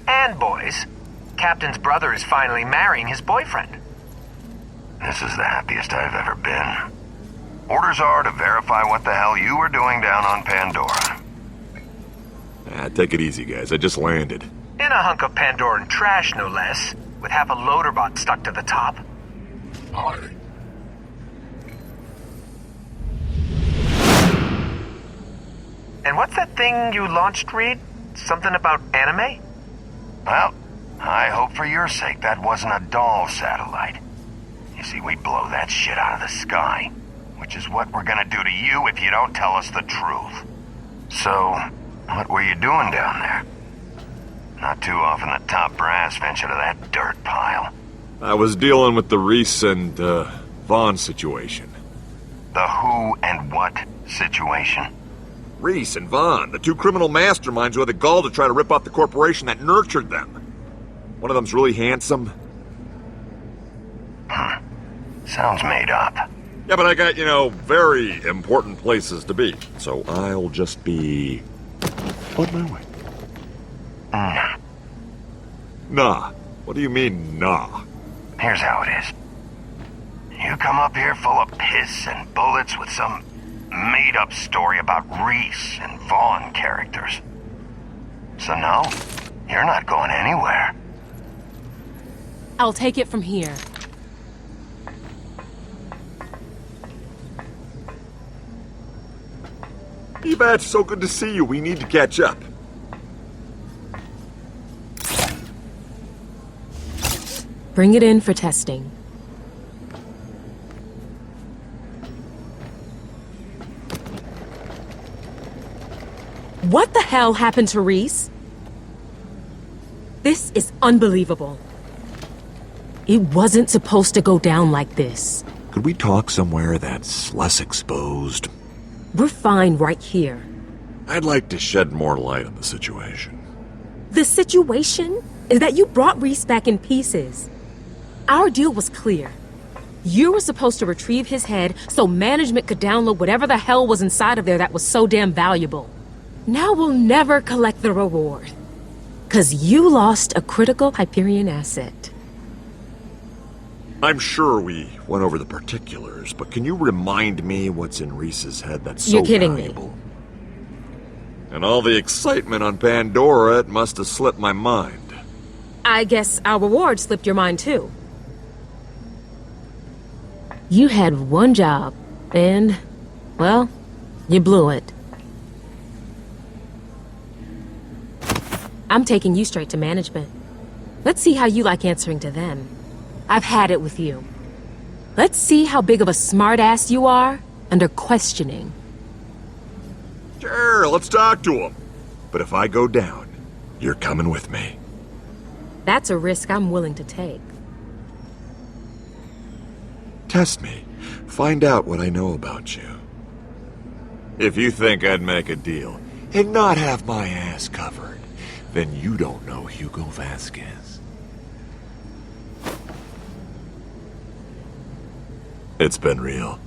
And boys, Captain's brother is finally marrying his boyfriend. This is the happiest I've ever been. Orders are to verify what the hell you were doing down on Pandora. Take it easy, guys. I just landed. In a hunk of Pandoran trash, no less, with half a loader bot stuck to the top. Hi. And what's that thing you launched, Reed? Something about anime? Well, I hope for your sake that wasn't a doll satellite. You see, we blow that shit out of the sky. Which is what we're gonna do to you if you don't tell us the truth. So, what were you doing down there? Not too often the top brass venture to that dirt pile. I was dealing with the Reese and, Vaughn situation. The who and what situation? Reese and Vaughn, the two criminal masterminds who had the gall to try to rip off the corporation that nurtured them. One of them's really handsome. Sounds made up. Yeah, but I got, very important places to be. So I'll just be... on my way. Nah. What do you mean, nah? Here's how it is. You come up here full of piss and bullets with some made-up story about Reese and Vaughn characters. So no, you're not going anywhere. I'll take it from here. Ebat, so good to see you. We need to catch up. Bring it in for testing. What the hell happened to Reese? This is unbelievable. It wasn't supposed to go down like this. Could we talk somewhere that's less exposed? We're fine right here. I'd like to shed more light on the situation. The situation is that you brought Reese back in pieces. Our deal was clear. You were supposed to retrieve his head so management could download whatever the hell was inside of there that was so damn valuable. Now we'll never collect the reward. 'Cause you lost a critical Hyperion asset. I'm sure we went over the particulars, but can you remind me what's in Reese's head that's so You're kidding valuable? And all the excitement on Pandora, it must have slipped my mind. I guess our reward slipped your mind too. You had one job, and, well, you blew it. I'm taking you straight to management. Let's see how you like answering to them. I've had it with you. Let's see how big of a smartass you are under questioning. Sure, let's talk to him. But if I go down, you're coming with me. That's a risk I'm willing to take. Test me. Find out what I know about you. If you think I'd make a deal and not have my ass covered, then you don't know Hugo Vasquez. It's been real.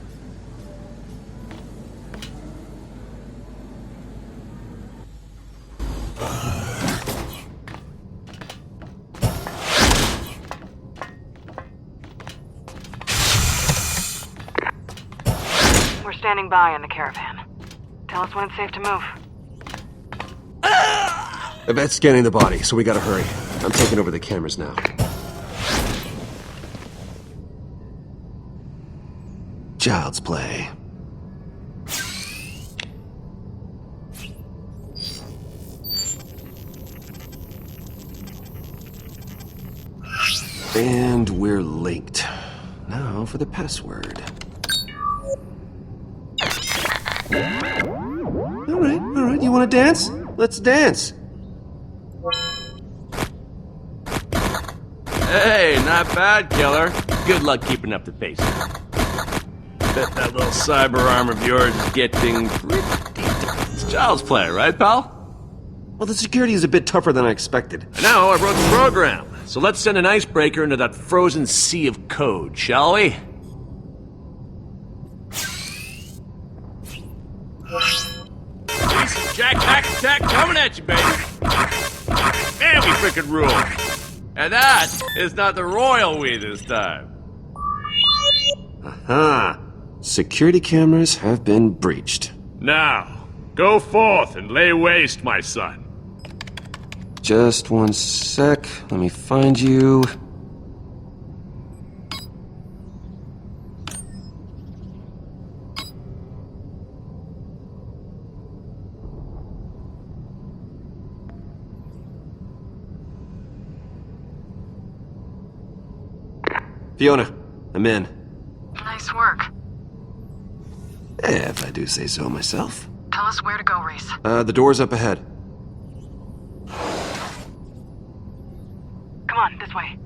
We're standing by in the caravan. Tell us when it's safe to move. Yvette's scanning the body, so we gotta hurry. I'm taking over the cameras now. Child's play. And we're linked. Now for the password. Alright, you wanna dance? Let's dance. Hey, not bad, killer. Good luck keeping up the pace. Bet that little cyber arm of yours is getting pretty tough. It's child's play, right, pal? Well, the security is a bit tougher than I expected. I know, I wrote the program. So let's send an icebreaker into that frozen sea of code, shall we? Jack, hack, attack, coming at you, baby. Man, we freaking rule. And that is not the royal we this time. Aha! Security cameras have been breached. Now, go forth and lay waste, my son. Just one sec. Let me find you. Fiona, I'm in. Nice work. If I do say so myself. Tell us where to go, Reese. The door's up ahead. Come on, this way.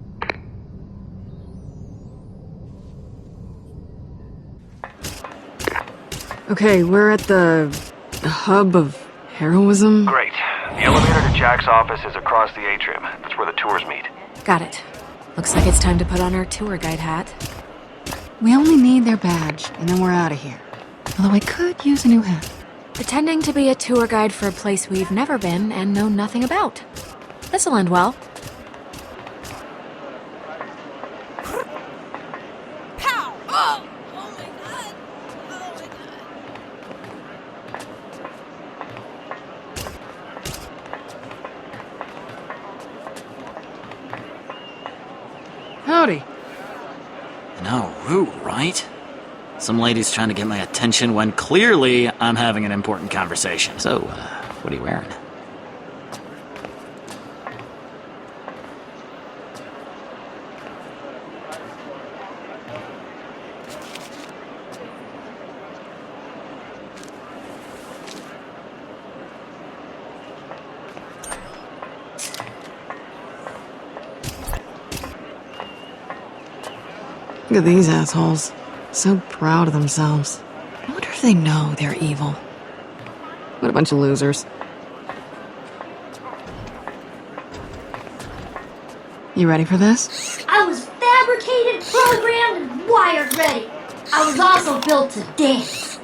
Okay, we're at the hub of heroism. Great. The elevator to Jack's office is across the atrium. That's where the tours meet. Got it. Looks like it's time to put on our tour guide hat. We only need their badge, and then we're out of here. Although I could use a new hat. Pretending to be a tour guide for a place we've never been and know nothing about. This'll end well. Pow! Oh! Howdy. No, rude, right? Some lady's trying to get my attention when clearly I'm having an important conversation. So, what are you wearing? Look at these assholes. So proud of themselves. I wonder wonder if they know they're evil. What a bunch of losers. You ready for this? I was fabricated, programmed, and wired ready. I was also built to dance.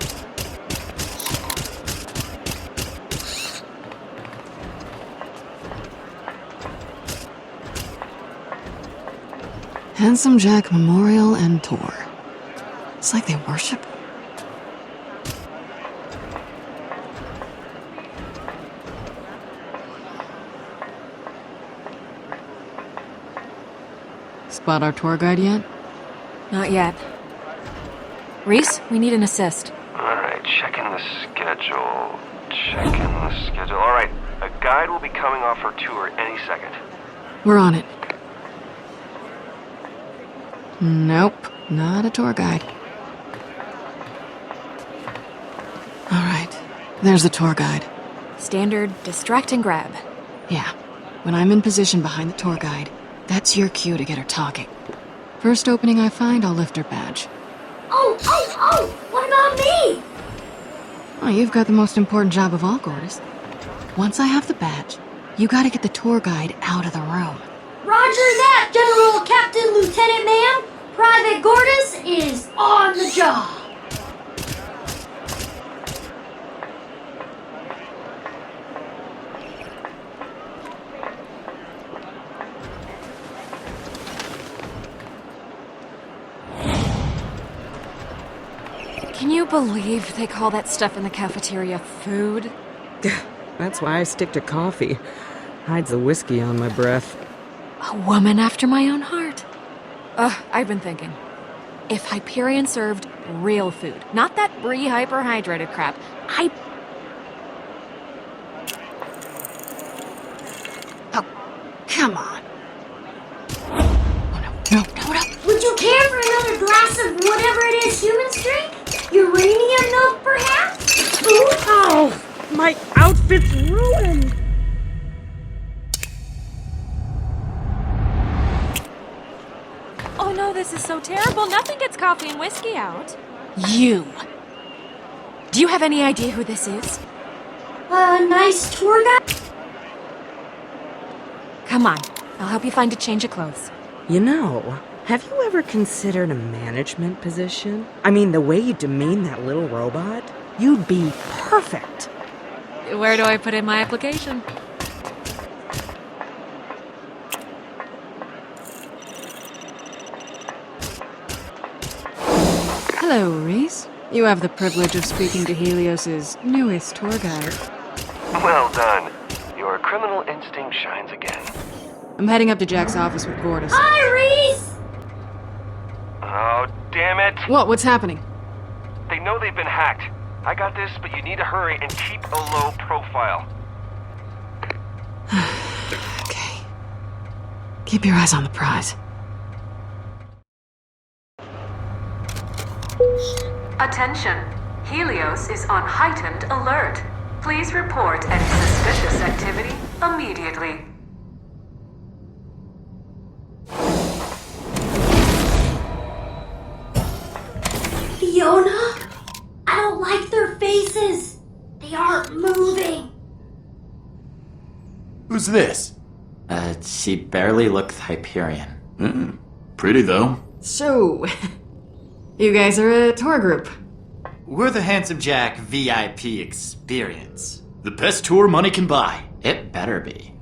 Handsome Jack Memorial and Tour. It's like they worship him. Spot our tour guide yet? Not yet. Reese, we need an assist. Alright, checking the schedule. Alright, a guide will be coming off her tour any second. We're on it. Nope, not a tour guide. Alright, there's the tour guide. Standard distract and grab. Yeah, when I'm in position behind the tour guide, that's your cue to get her talking. First opening I find, I'll lift her badge. Oh! What about me? Oh, you've got the most important job of all, Gordis. Once I have the badge, you gotta get the tour guide out of the room. Roger that, General Captain Lieutenant Ma'am. Private Gordis is on the job. Can you believe they call that stuff in the cafeteria food? That's why I stick to coffee. Hides the whiskey on my breath. A woman after my own heart. I've been thinking. If Hyperion served real food, not that brie hyper-hydrated crap, Oh, come on. Oh, no. Would you care for another glass of whatever it is humans drink? Uranium milk, perhaps? Ooh. Oh, my outfit's ruined. Oh no, this is so terrible. Nothing gets coffee and whiskey out. You. Do you have any idea who this is? A nice tour guide? Come on, I'll help you find a change of clothes. You know, have you ever considered a management position? I mean, the way you demean that little robot, you'd be perfect. Where do I put in my application? Hello, Reese. You have the privilege of speaking to Helios's newest tour guide. Well done. Your criminal instinct shines again. I'm heading up to Jack's office with Gordis. Hi, Reese! Oh, damn it! What's happening? They know they've been hacked. I got this, but you need to hurry and keep a low profile. Okay. Keep your eyes on the prize. Attention. Helios is on heightened alert. Please report any suspicious activity immediately. Fiona? I don't like their faces. They aren't moving. Who's this? She barely looked Hyperion. Pretty though. So, you guys are a tour group. We're the Handsome Jack VIP experience. The best tour money can buy. It better be.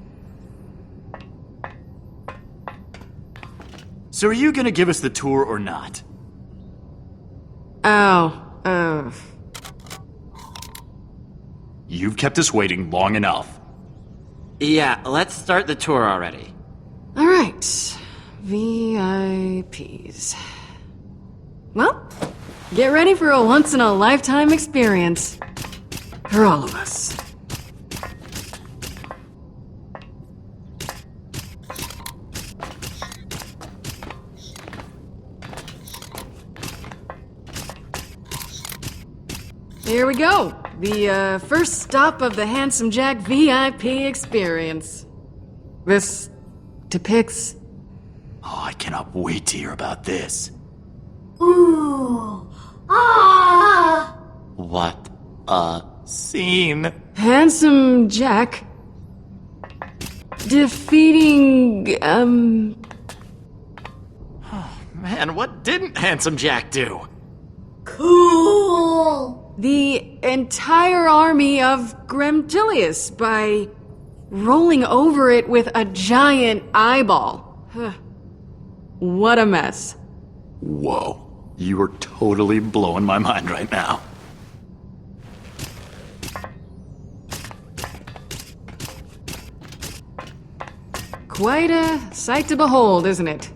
So are you gonna give us the tour or not? You've kept us waiting long enough. Yeah, let's start the tour already. All right. VIPs. Well, get ready for a once-in-a-lifetime experience. For all of us. Here we go. The first stop of the Handsome Jack VIP experience. This depicts... Oh, I cannot wait to hear about this. Ooh. Ah! What a scene. Handsome Jack defeating, Man, what didn't Handsome Jack do? Cool! the entire army of Gremtilius by rolling over it with a giant eyeball. What a mess. Whoa. You are totally blowing my mind right now. Quite a sight to behold, isn't it?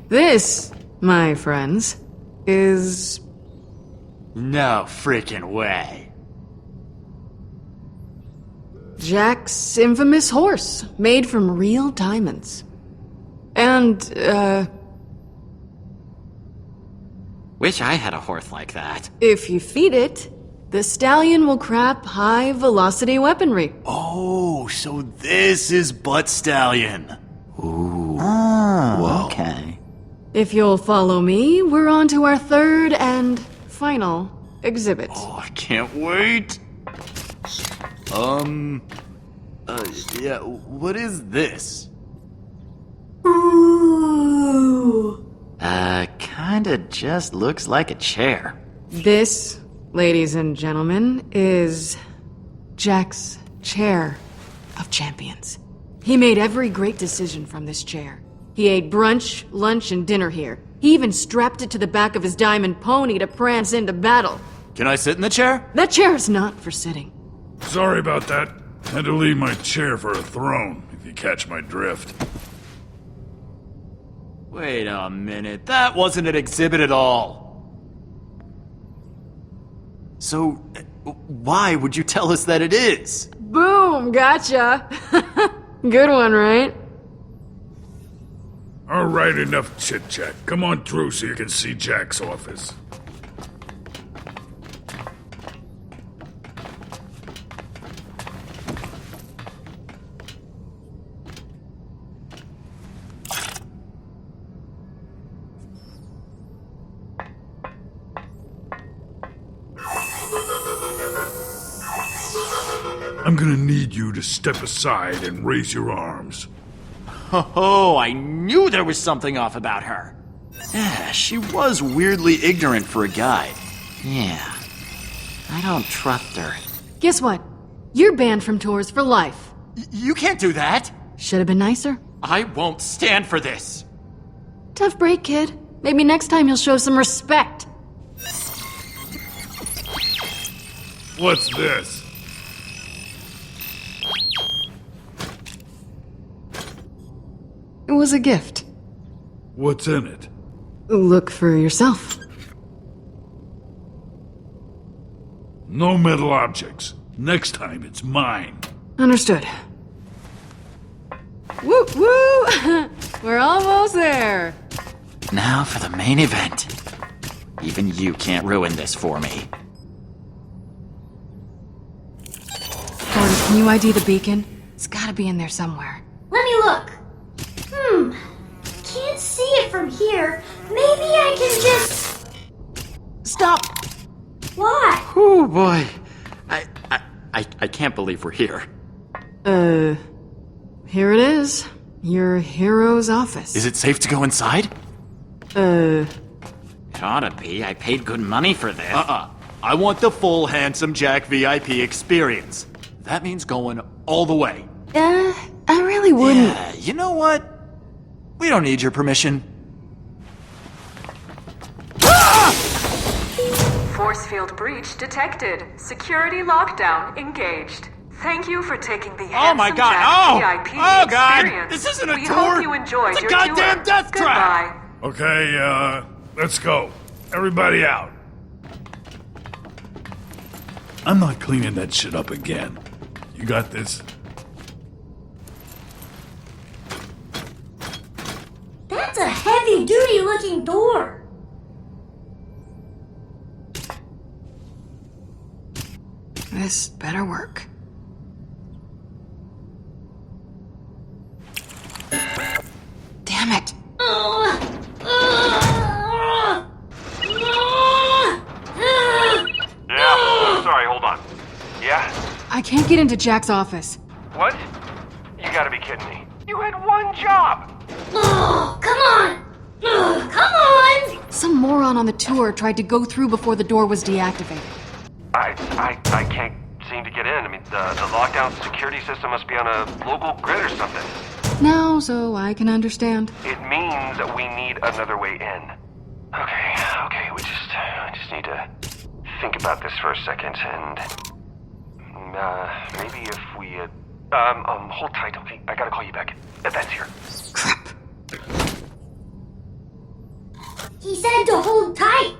This, my friends, is... No freaking way. Jack's infamous horse, made from real diamonds. And, Wish I had a horse like that. if you feed it, the stallion will crap high-velocity weaponry. Oh, so this is Butt Stallion. Ooh. Oh, okay. If you'll follow me, we're on to our third and final exhibit. Oh, I can't wait. Yeah, what is this? Kinda just looks like a chair. This, ladies and gentlemen, is Jack's chair of champions. He made every great decision from this chair. He ate brunch, lunch, and dinner here. He even strapped it to the back of his diamond pony to prance into battle. Can I sit in the chair? That chair is not for sitting. Sorry about that. Had to leave my chair for a throne, if you catch my drift. Wait a minute, that wasn't an exhibit at all. So, why would you tell us that it is? Boom! Gotcha! Good one, right? All right, enough chit-chat. Come on through so you can see Jack's office. I'm gonna need you to step aside and raise your arms. Oh, I knew there was something off about her. Yeah, she was weirdly ignorant for a guy. Yeah. I don't trust her. Guess what? You're banned from tours for life. You can't do that. Should have been nicer. I won't stand for this. Tough break, kid. Maybe next time you'll show some respect. What's this? It was a gift. What's in it? Look for yourself. No metal objects. Next time, it's mine. Understood. Woo woo! We're almost there. Now for the main event. Even you can't ruin this for me. Gordon, can you ID the beacon? It's gotta be in there somewhere. Let me look. Can't see it from here. Maybe I can just... Stop! Why? Oh boy. I can't believe we're here. Here it is. Your hero's office. Is it safe to go inside? It ought to be. I paid good money for this. I want the full Handsome Jack VIP experience. That means going all the way. I really wouldn't. Yeah, you know what? We don't need your permission. Force field breach detected. Security lockdown engaged. Thank you for taking the Oh my Handsome God! Jack VIP Oh God! experience. This isn't a we tour. hope you enjoyed It's a your goddamn tour. death trap. Goodbye. Okay, let's go. Everybody out. I'm not cleaning that shit up again. You got this? That's a heavy-duty looking door. This better work. Damn it! I can't get into Jack's office. What? You gotta be kidding me. You had one job! Oh, come on! Oh, come on! Some moron on the tour tried to go through before the door was deactivated. I can't seem to get in. I mean, the lockdown security system must be on a local grid or something. Now, so I can understand. It means that we need another way in. Okay, we just need to think about this for a second, and maybe if we hold tight, okay? I gotta call you back. That's here. Crap. He said to hold tight.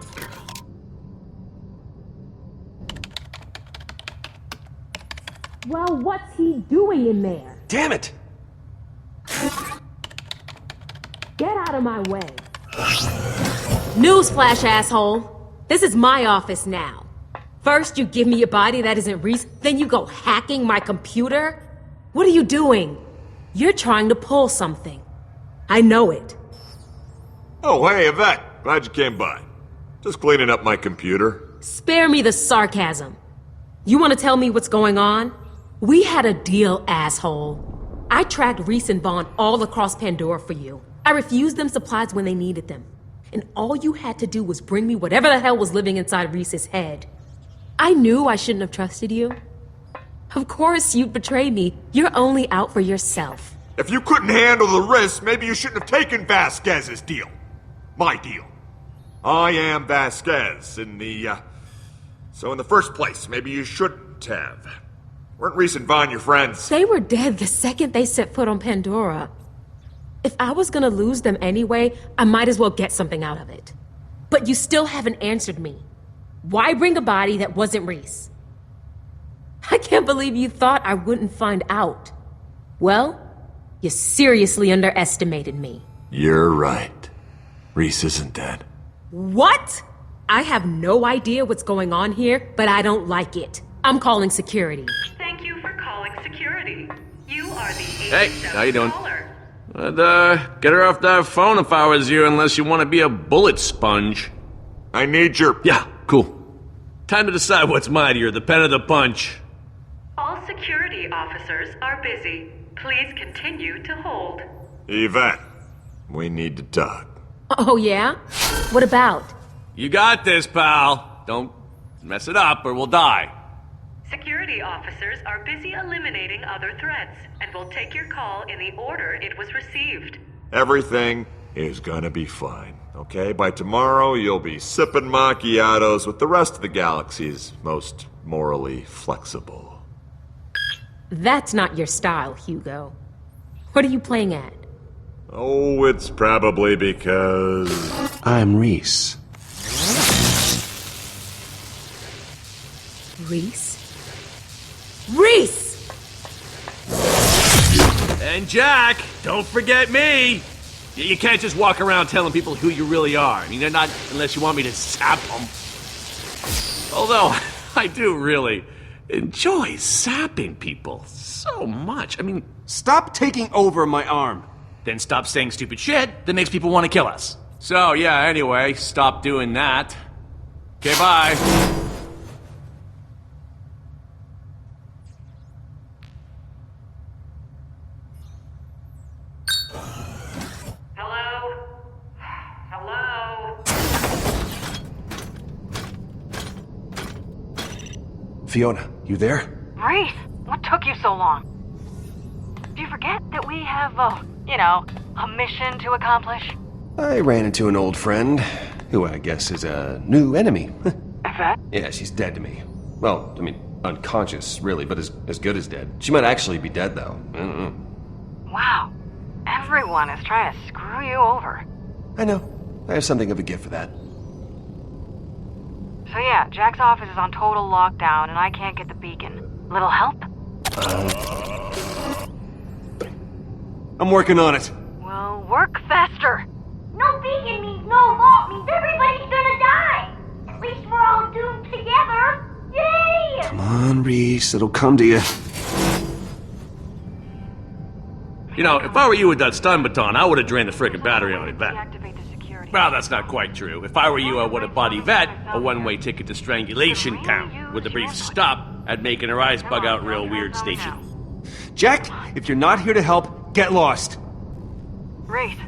Well, what's he doing in there? Damn it! Get out of my way. Newsflash, asshole. This is my office now. First you give me a body that isn't Reese, then you go hacking my computer? What are you doing? You're trying to pull something. I know it. Oh, hey, Yvette. Glad you came by. Just cleaning up my computer. Spare me the sarcasm. You want to tell me what's going on? We had a deal, asshole. I tracked Reese and Vaughn all across Pandora for you. I refused them supplies when they needed them. And all you had to do was bring me whatever the hell was living inside Reese's head. I knew I shouldn't have trusted you. Of course you'd betray me. You're only out for yourself. If you couldn't handle the risk, maybe you shouldn't have taken Vasquez's deal. My deal. I am Vasquez in the, So in the first place, maybe you shouldn't have. Weren't Reese and Vaughn your friends? They were dead the second they set foot on Pandora. If I was gonna lose them anyway, I might as well get something out of it. But you still haven't answered me. Why bring a body that wasn't Reese? I can't believe you thought I wouldn't find out. Well, you seriously underestimated me. You're right. Reese isn't dead. What? I have no idea what's going on here, but I don't like it. I'm calling security. Thank you for calling security. You are the Hey, how you doing? caller. I'd, get her off that phone if I was you, unless you want to be a bullet sponge. I need your... Yeah, cool. Time to decide what's mightier, the pen or the punch. All security officers are busy. Please continue to hold. Yvette, we need to talk. Oh, yeah? What about? You got this, pal. Don't mess it up or we'll die. Security officers are busy eliminating other threats and will take your call in the order it was received. Everything is gonna be fine, okay? By tomorrow, you'll be sipping macchiatos with the rest of the galaxy's most morally flexible. That's not your style, Hugo. What are you playing at? Oh, it's probably because... I'm Reese. Reese? Reese! And Jack, don't forget me. You can't just walk around telling people who you really are. I mean, they're not unless you want me to zap them. Although, I do really enjoy zapping people so much. I mean... Stop taking over my arm. Then stop saying stupid shit that makes people want to kill us. So, yeah, anyway, stop doing that. Okay, bye. Fiona, you there? Reese, what took you so long? Do you forget that we have, a mission to accomplish? I ran into an old friend, who I guess is a new enemy. Yvette? Yeah, she's dead to me. Well, I mean, unconscious, really, but as good as dead. She might actually be dead, though. I don't know. Wow. Everyone is trying to screw you over. I know. I have something of a gift for that. So yeah, Jack's office is on total lockdown and I can't get the beacon. Little help? I'm working on it. Well, work faster. No beacon means no vault means everybody's gonna die. At least we're all doomed together. Yay! Come on, Reese. It'll come to you. You know, if I were you with that stun baton, I would have drained the frickin' battery on it back. Well, that's not quite true. If I were you, I would have bought Yvette a one-way ticket to strangulation town with a brief stop at making her eyes bug out real weird station. Jack, if you're not here to help, get lost. Wraith,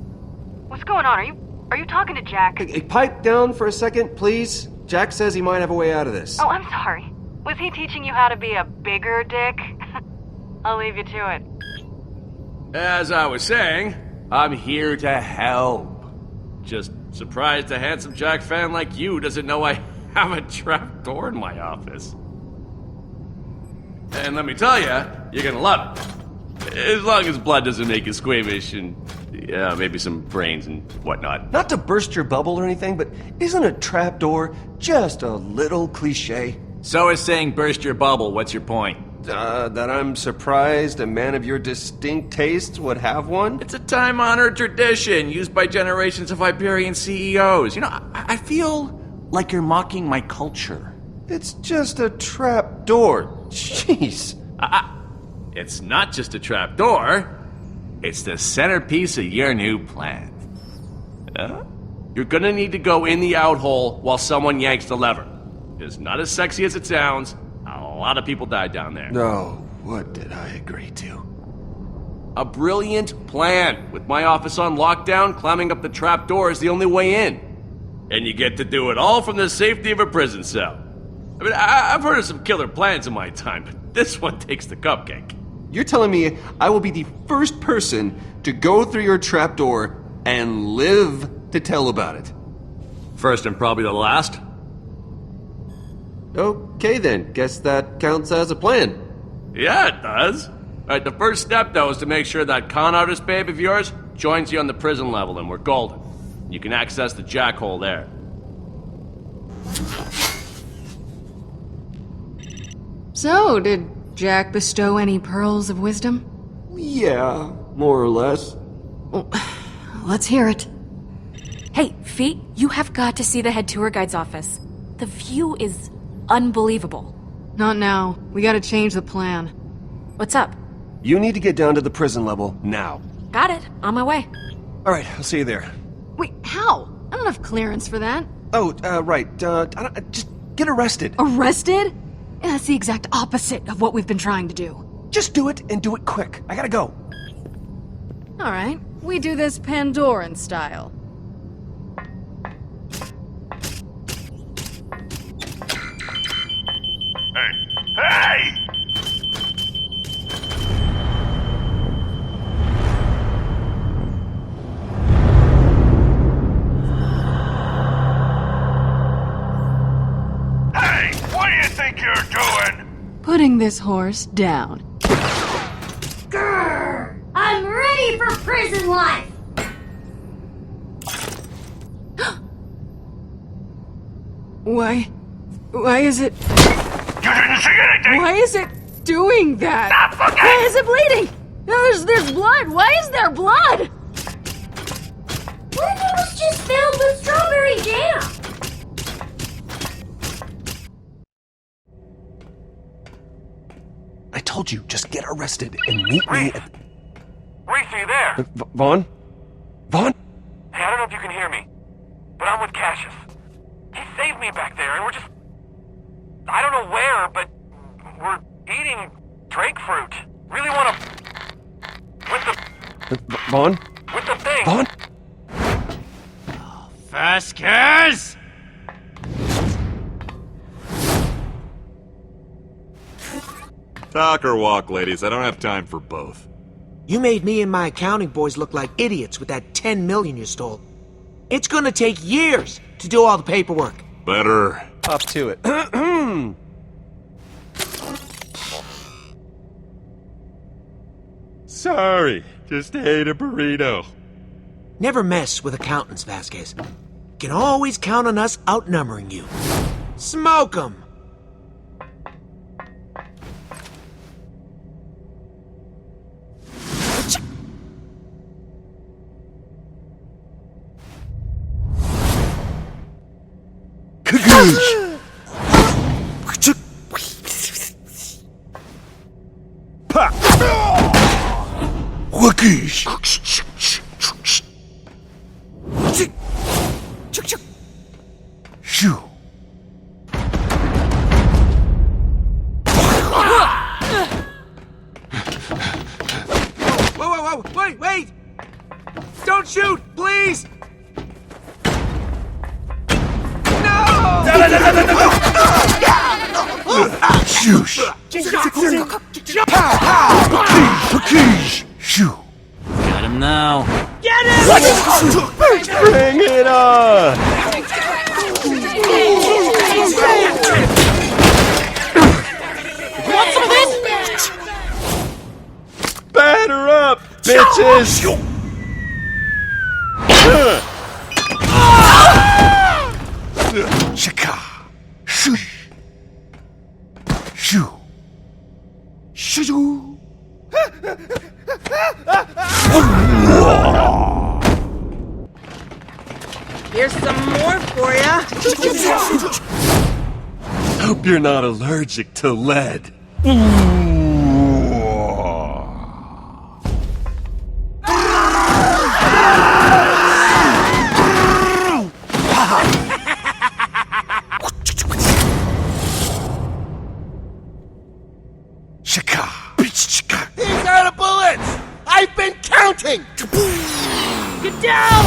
what's going on? Are you talking to Jack? Hey, pipe down for a second, please. Jack says he might have a way out of this. Oh, I'm sorry. Was he teaching you how to be a bigger dick? I'll leave you to it. As I was saying, I'm here to help. Just surprised a handsome Jack fan like you doesn't know I have a trap door in my office. And let me tell you, you're gonna love it. As long as blood doesn't make you squeamish and, yeah, maybe some brains and whatnot. Not to burst your bubble or anything, but isn't a trapdoor just a little cliche? So is saying burst your bubble. What's your point? That I'm surprised a man of your distinct tastes would have one? It's a time-honored tradition used by generations of Iberian CEOs. You know, I feel like you're mocking my culture. It's just a trapdoor. Jeez. It's not just a trapdoor. It's the centerpiece of your new plan. You're gonna need to go in the outhole while someone yanks the lever. It's not as sexy as it sounds. A lot of people died down there. No, what did I agree to? A brilliant plan. With my office on lockdown, climbing up the trapdoor is the only way in. And you get to do it all from the safety of a prison cell. I mean, I've heard of some killer plans in my time, but this one takes the cupcake. You're telling me I will be the first person to go through your trapdoor and live to tell about it? First and probably the last. Okay then, guess that counts as a plan. Yeah, it does. Alright, the first step though is to make sure that con artist babe of yours joins you on the prison level and we're golden. You can access the jackhole there. So, did Jack bestow any pearls of wisdom? Yeah, more or less. Well, let's hear it. Hey, Fee, you have got to see the head tour guide's office. The view is unbelievable. Not now. We gotta change the plan. What's up? You need to get down to the prison level now. Got it. On my way. Alright, I'll see you there. Wait, how? I don't have clearance for that. Oh, right. Just get arrested. Arrested? Yeah, that's the exact opposite of what we've been trying to do. Just do it and do it quick. I gotta go. Alright, we do this Pandoran style. Hey! Hey, what do you think you're doing? Putting this horse down. Grrr! I'm ready for prison life! Why is it... You didn't see anything! Why is it doing that? Stop looking! Why is it bleeding? There's blood! Why is there blood? What if it was just filled with strawberry jam? I told you, just get arrested and meet me at... Reese, are you there? Vaughn? Vaughn? Hey, I don't know if you can hear me, but I'm with Cassius. He saved me back there, and we're just... I don't know where, but we're eating Drake fruit. Really want to... With the... Vaughn? With the thing. Vaughn? Vasquez! Talk or walk, ladies. I don't have time for both. You made me and my accounting boys look like idiots with that 10 million you stole. It's gonna take years to do all the paperwork. Better. Up to it. Sorry, just ate a burrito. Never mess with accountants, Vasquez. Can always count on us outnumbering you. Smoke 'em! Got him now. Get him! Bring it on! Want some of this? Batter up, bitches! Shaka. Shoo. Shoo. Shoo. Here's some more for ya. Hope you're not allergic to lead. Shaka. He's out of bullets! I've been counting! Get down!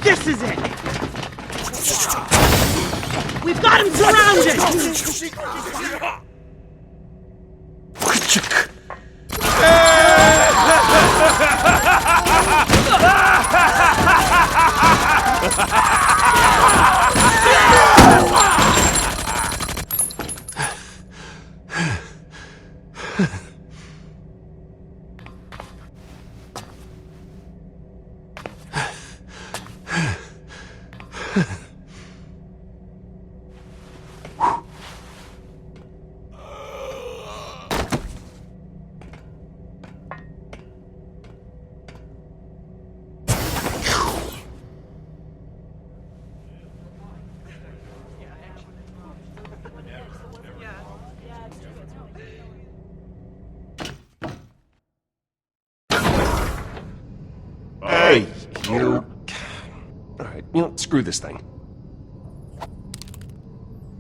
This is it! We've got him surrounded! Hey, you... Alright, screw this thing.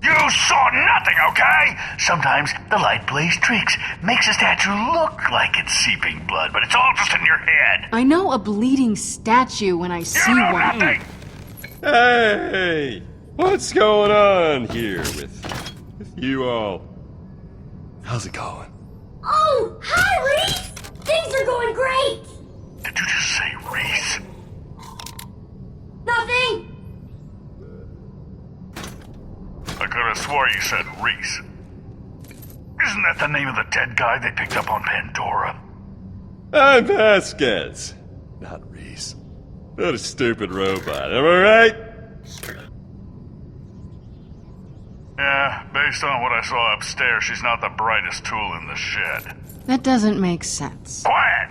You saw nothing, okay? Sometimes the light plays tricks, makes a statue look like it's seeping blood, but it's all just in your head. I know a bleeding statue when I see know one. nothing. Hey! What's going on here with you all? How's it going? Oh, hi, Reese! Things are going great! Did you just say Reese? Nothing! I could have swore you said Reese. Isn't that the name of the dead guy they picked up on Pandora? I'm Vasquez, not Reese. What a stupid robot, am I right? Yeah, based on what I saw upstairs, she's not the brightest tool in the shed. That doesn't make sense. Quiet!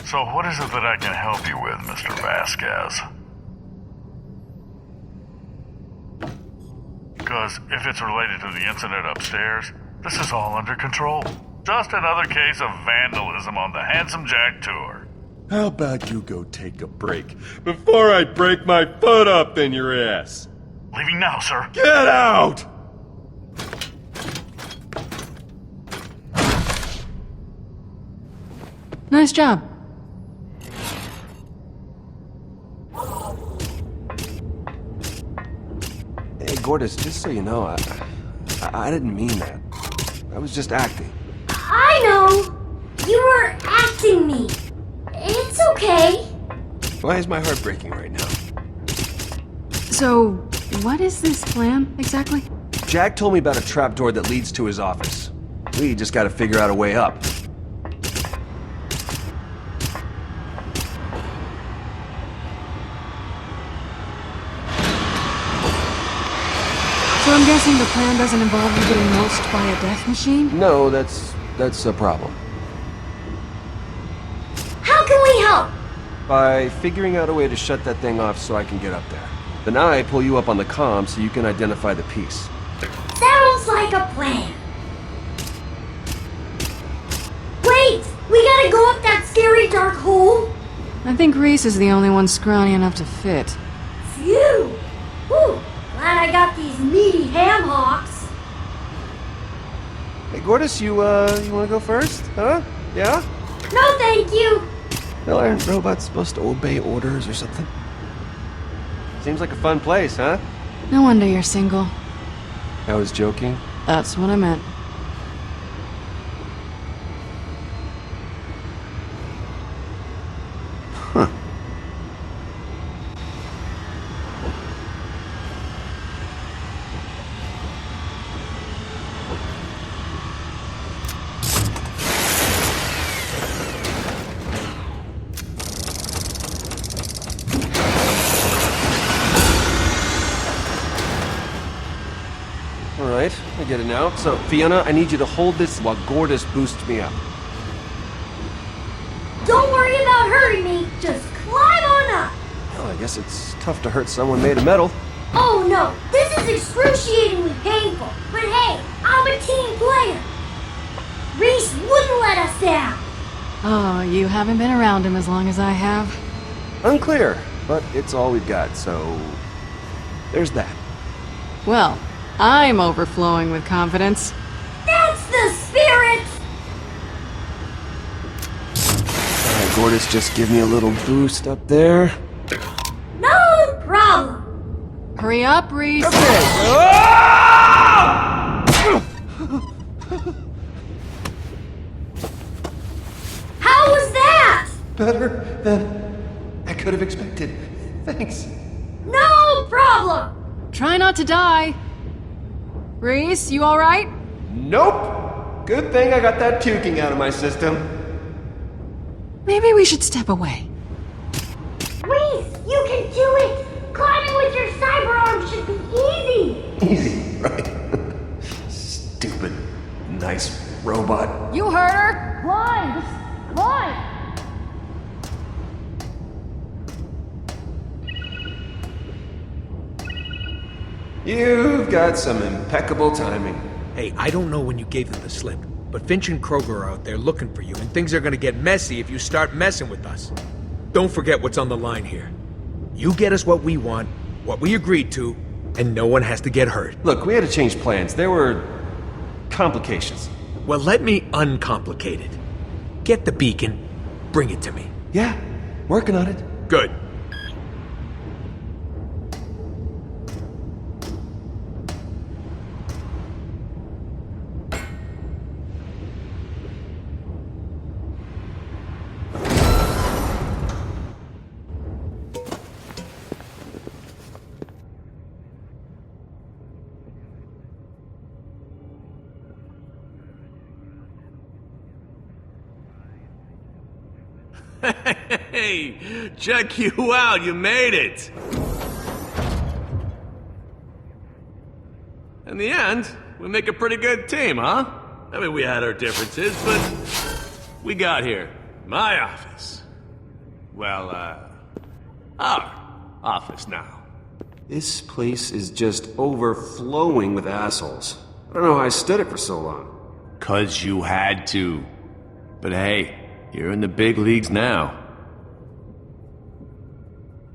So what is it that I can help you with, Mr. Vasquez? Because if it's related to the incident upstairs, this is all under control. Just another case of vandalism on the Handsome Jack tour. How about you go take a break before I break my foot up in your ass? Leaving now, sir. Get out! Nice job. Hey, Gordas, just so you know, I didn't mean that. I was just acting. I know! You were acting me. It's okay. Why is my heart breaking right now? So, what is this plan, exactly? Jack told me about a trapdoor that leads to his office. We just gotta figure out a way up. So I'm guessing the plan doesn't involve you getting mulched by a death machine? No, that's a problem. How can we help? By figuring out a way to shut that thing off so I can get up there. Then I pull you up on the comm so you can identify the piece. Sounds like a plan. Wait! We gotta go up that scary dark hole? I think Reese is the only one scrawny enough to fit. Phew! Whew! Glad I got these meaty ham hocks. Hey, Gordas, you wanna go first? Huh? Yeah? No, thank you. Well, aren't robots supposed to obey orders or something? Seems like a fun place, huh? No wonder you're single. I was joking. That's what I meant. Huh. Alright, I get it now. So, Fiona, I need you to hold this while Gortys boosts me up. Don't worry about hurting me. Just climb on up. Well, I guess it's tough to hurt someone made of metal. Oh no, this is excruciatingly painful. But hey, I'm a team player. Reese wouldn't let us down. Oh, you haven't been around him as long as I have. Unclear, but it's all we've got, so there's that. Well, I'm overflowing with confidence. That's the spirit. Alright, Gortys, just give me a little boost up there. No problem. Hurry up, Reese. How was that? Better than I could have expected. Thanks. No problem. Try not to die. Reese, you alright? Nope. Good thing I got that puking out of my system. Maybe we should step away. Reese, you can do it. Climbing with your cyber arm should be easy. Easy, right? Stupid, nice robot. You heard her. Climb! Just climb! You've got some impeccable timing. Hey, I don't know when you gave them the slip, but Finch and Kroger are out there looking for you, and things are gonna get messy if you start messing with us. Don't forget what's on the line here. You get us what we want, what we agreed to, and no one has to get hurt. Look, we had to change plans. There were complications. Well, let me uncomplicate it. Get the beacon, bring it to me. Yeah, working on it. Good. Hey, check you out, you made it! In the end, we make a pretty good team, huh? I mean, we had our differences, but we got here. My office. Well, our office now. This place is just overflowing with assholes. I don't know how I stood it for so long. 'Cause you had to. But hey, you're in the big leagues now.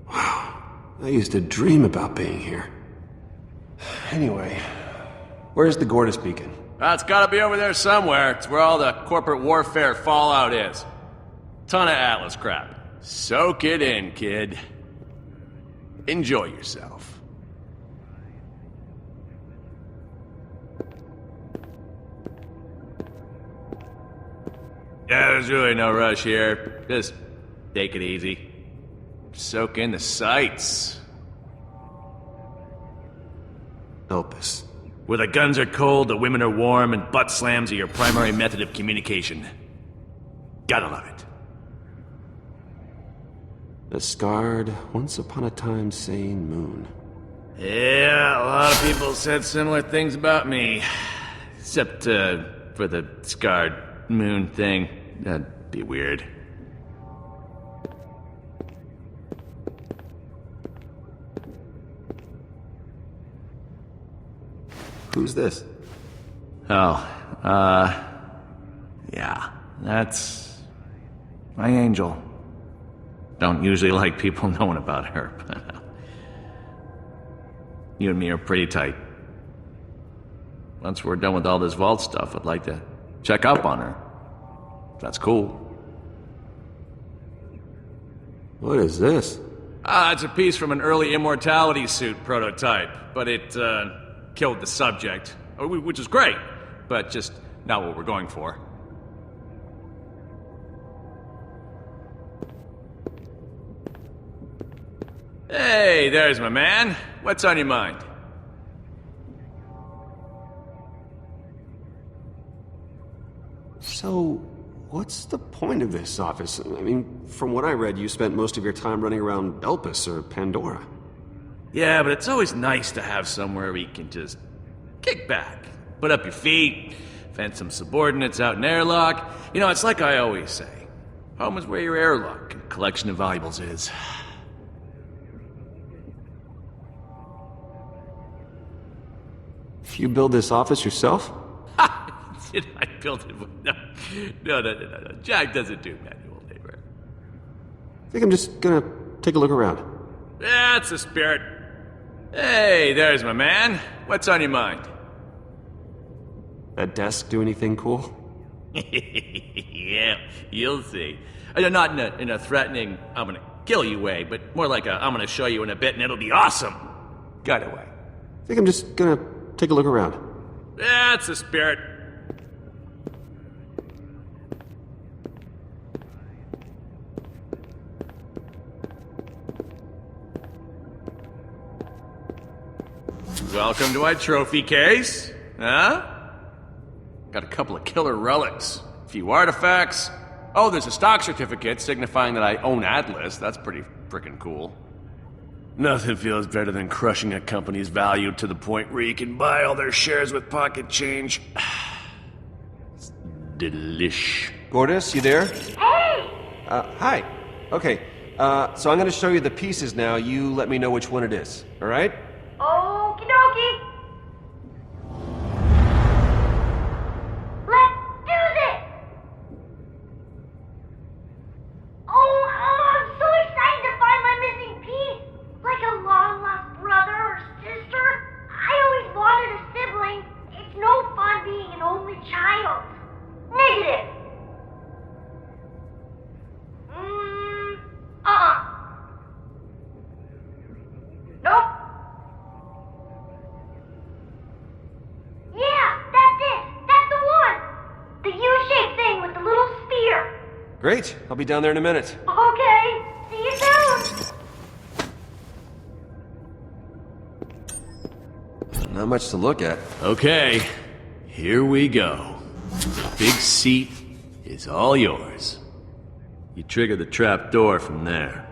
Wow, I used to dream about being here. Anyway, where's the Gortys beacon? It's gotta be over there somewhere. It's where all the corporate warfare fallout is. Ton of Atlas crap. Soak it in, kid. Enjoy yourself. Yeah, there's really no rush here. Just take it easy. Soak in the sights. Help us. Where the guns are cold, the women are warm, and butt slams are your primary method of communication. Gotta love it. A scarred, once upon a time sane moon. Yeah, a lot of people said similar things about me. Except, for the scarred moon thing. That'd be weird. Who's this? Oh, yeah, that's my angel. Don't usually like people knowing about her, but you and me are pretty tight. Once we're done with all this vault stuff, I'd like to check up on her. If that's cool. What is this? It's a piece from an early immortality suit prototype, but it, killed the subject. Which is great, but just not what we're going for. Hey, there's my man. What's on your mind? So, what's the point of this office? I mean, from what I read, you spent most of your time running around Elpis or Pandora. Yeah, but it's always nice to have somewhere where you can just kick back, put up your feet, fence some subordinates out in airlock. You know, it's like I always say, home is where your airlock and collection of valuables is. You build this office yourself? Did I build it? No. Jack doesn't do manual labor. I think I'm just gonna take a look around. That's the spirit. Hey, there's my man. What's on your mind? That desk do anything cool? Yeah, you'll see. Not in a threatening, I'm gonna kill you way, but more like a, I'm gonna show you in a bit and it'll be awesome kind of way. I think I'm just gonna take a look around. That's the spirit. Welcome to my trophy case. Huh? Got a couple of killer relics, a few artifacts. Oh, there's a stock certificate signifying that I own Atlas. That's pretty frickin' cool. Nothing feels better than crushing a company's value to the point where you can buy all their shares with pocket change. It's delish. Gordas, you there? Hey! Hi. Okay, so I'm gonna show you the pieces now. You let me know which one it is, alright? Okie dokie. Let's do this! Oh, I'm so excited to find my missing piece. Like a long-lost brother or sister. I always wanted a sibling. It's no fun being an only child. Negative. Nope. Yeah, that's it. That's the one. The U-shaped thing with the little sphere. Great, I'll be down there in a minute. Okay, see you soon. Not much to look at. Okay, here we go. The big seat is all yours. You trigger the trap door from there.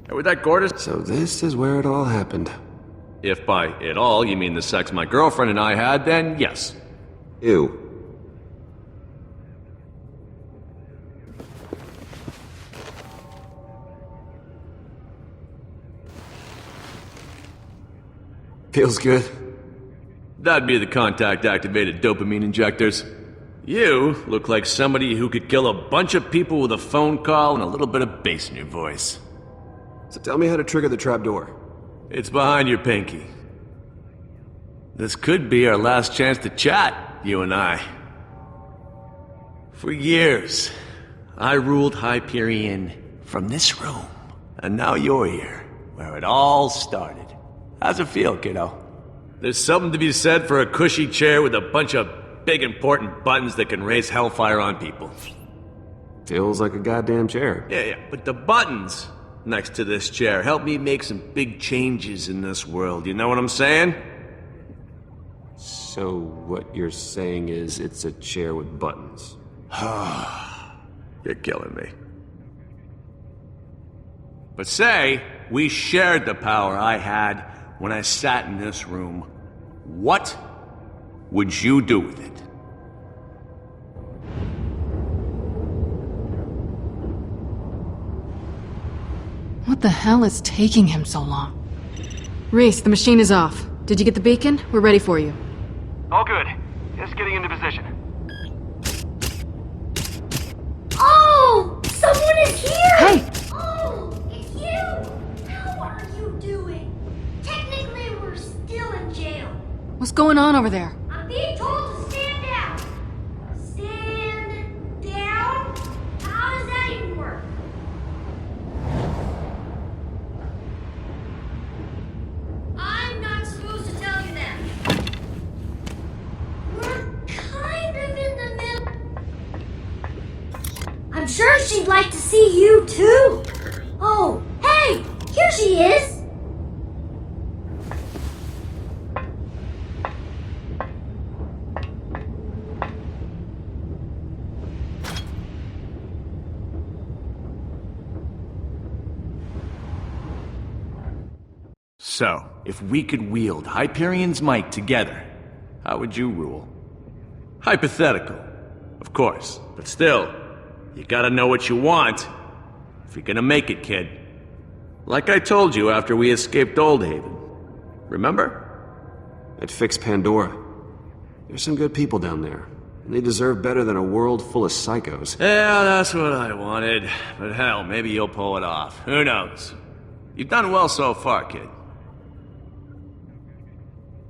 Hey, with that Gordas? So this is where it all happened. If by it all you mean the sex my girlfriend and I had, then yes. Ew. Feels good. That'd be the contact-activated dopamine injectors. You look like somebody who could kill a bunch of people with a phone call and a little bit of bass in your voice. So tell me how to trigger the trapdoor. It's behind your pinky. This could be our last chance to chat, you and I. For years, I ruled Hyperion from this room. And now you're here, where it all started. How's it feel, kiddo? There's something to be said for a cushy chair with a bunch of big important buttons that can raise hellfire on people. Feels like a goddamn chair. Yeah, but the buttons next to this chair help me make some big changes in this world. You know what I'm saying? So what you're saying is it's a chair with buttons. You're killing me. But say we shared the power I had when I sat in this room. What would you do with it? What the hell is taking him so long? Reese, the machine is off. Did you get the beacon? We're ready for you. All good. Just getting into position. Oh! Someone is here! Hey! Oh, it's you! How are you What's going on over there? I'm being told to stand down. Stand down? How does that even work? I'm not supposed to tell you that. We're kind of in the middle. I'm sure she'd like to see you too. Oh, hey, here she is. So, if we could wield Hyperion's might together, how would you rule? Hypothetical, of course. But still, you gotta know what you want if you're gonna make it, kid. Like I told you after we escaped Old Haven. Remember? I'd fix Pandora. There's some good people down there, and they deserve better than a world full of psychos. Yeah, that's what I wanted. But hell, maybe you'll pull it off. Who knows? You've done well so far, kid.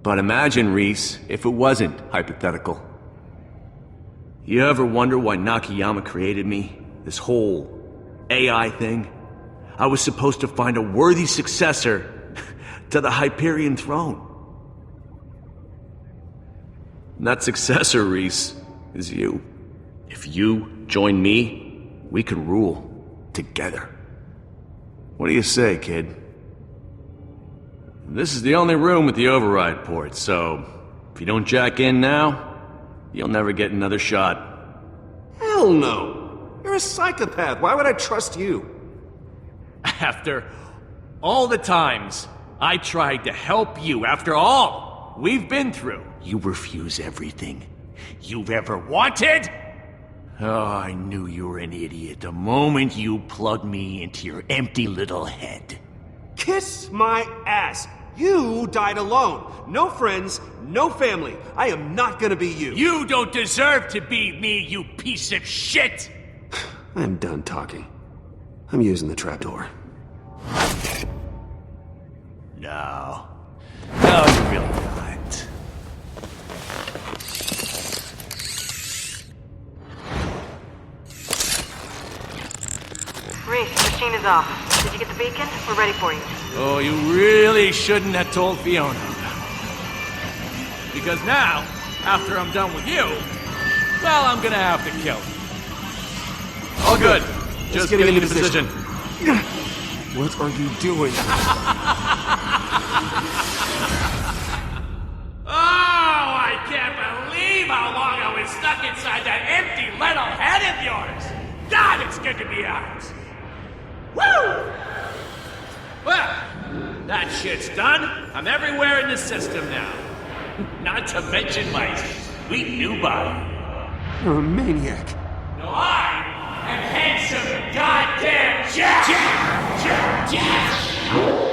But imagine, Reese, if it wasn't hypothetical. You ever wonder why Nakayama created me? This whole AI thing? I was supposed to find a worthy successor to the Hyperion throne. And that successor, Reese, is you. If you join me, we can rule together. What do you say, kid? This is the only room with the override port, so if you don't jack in now, you'll never get another shot. Hell no! You're a psychopath. Why would I trust you? After all the times I tried to help you, after all we've been through, you refuse everything you've ever wanted? Oh, I knew you were an idiot the moment you plugged me into your empty little head. Kiss my ass! You died alone. No friends, no family. I am not gonna be you. You don't deserve to be me, you piece of shit! I'm done talking. I'm using the trapdoor. No. No, you're really not. Reese, machine is off. Did you get the beacon? We're ready for you. Oh, you really shouldn't have told Fiona. Because now, after I'm done with you, well, I'm gonna have to kill you. All good. Just getting into position. What are you doing? Oh, I can't believe how long I was stuck inside that empty little head of yours. God, it's good to be out. Woo! Well, that shit's done. I'm everywhere in the system now. Not to mention my sweet new body. You're a maniac. No, I am handsome goddamn Jack! Jack!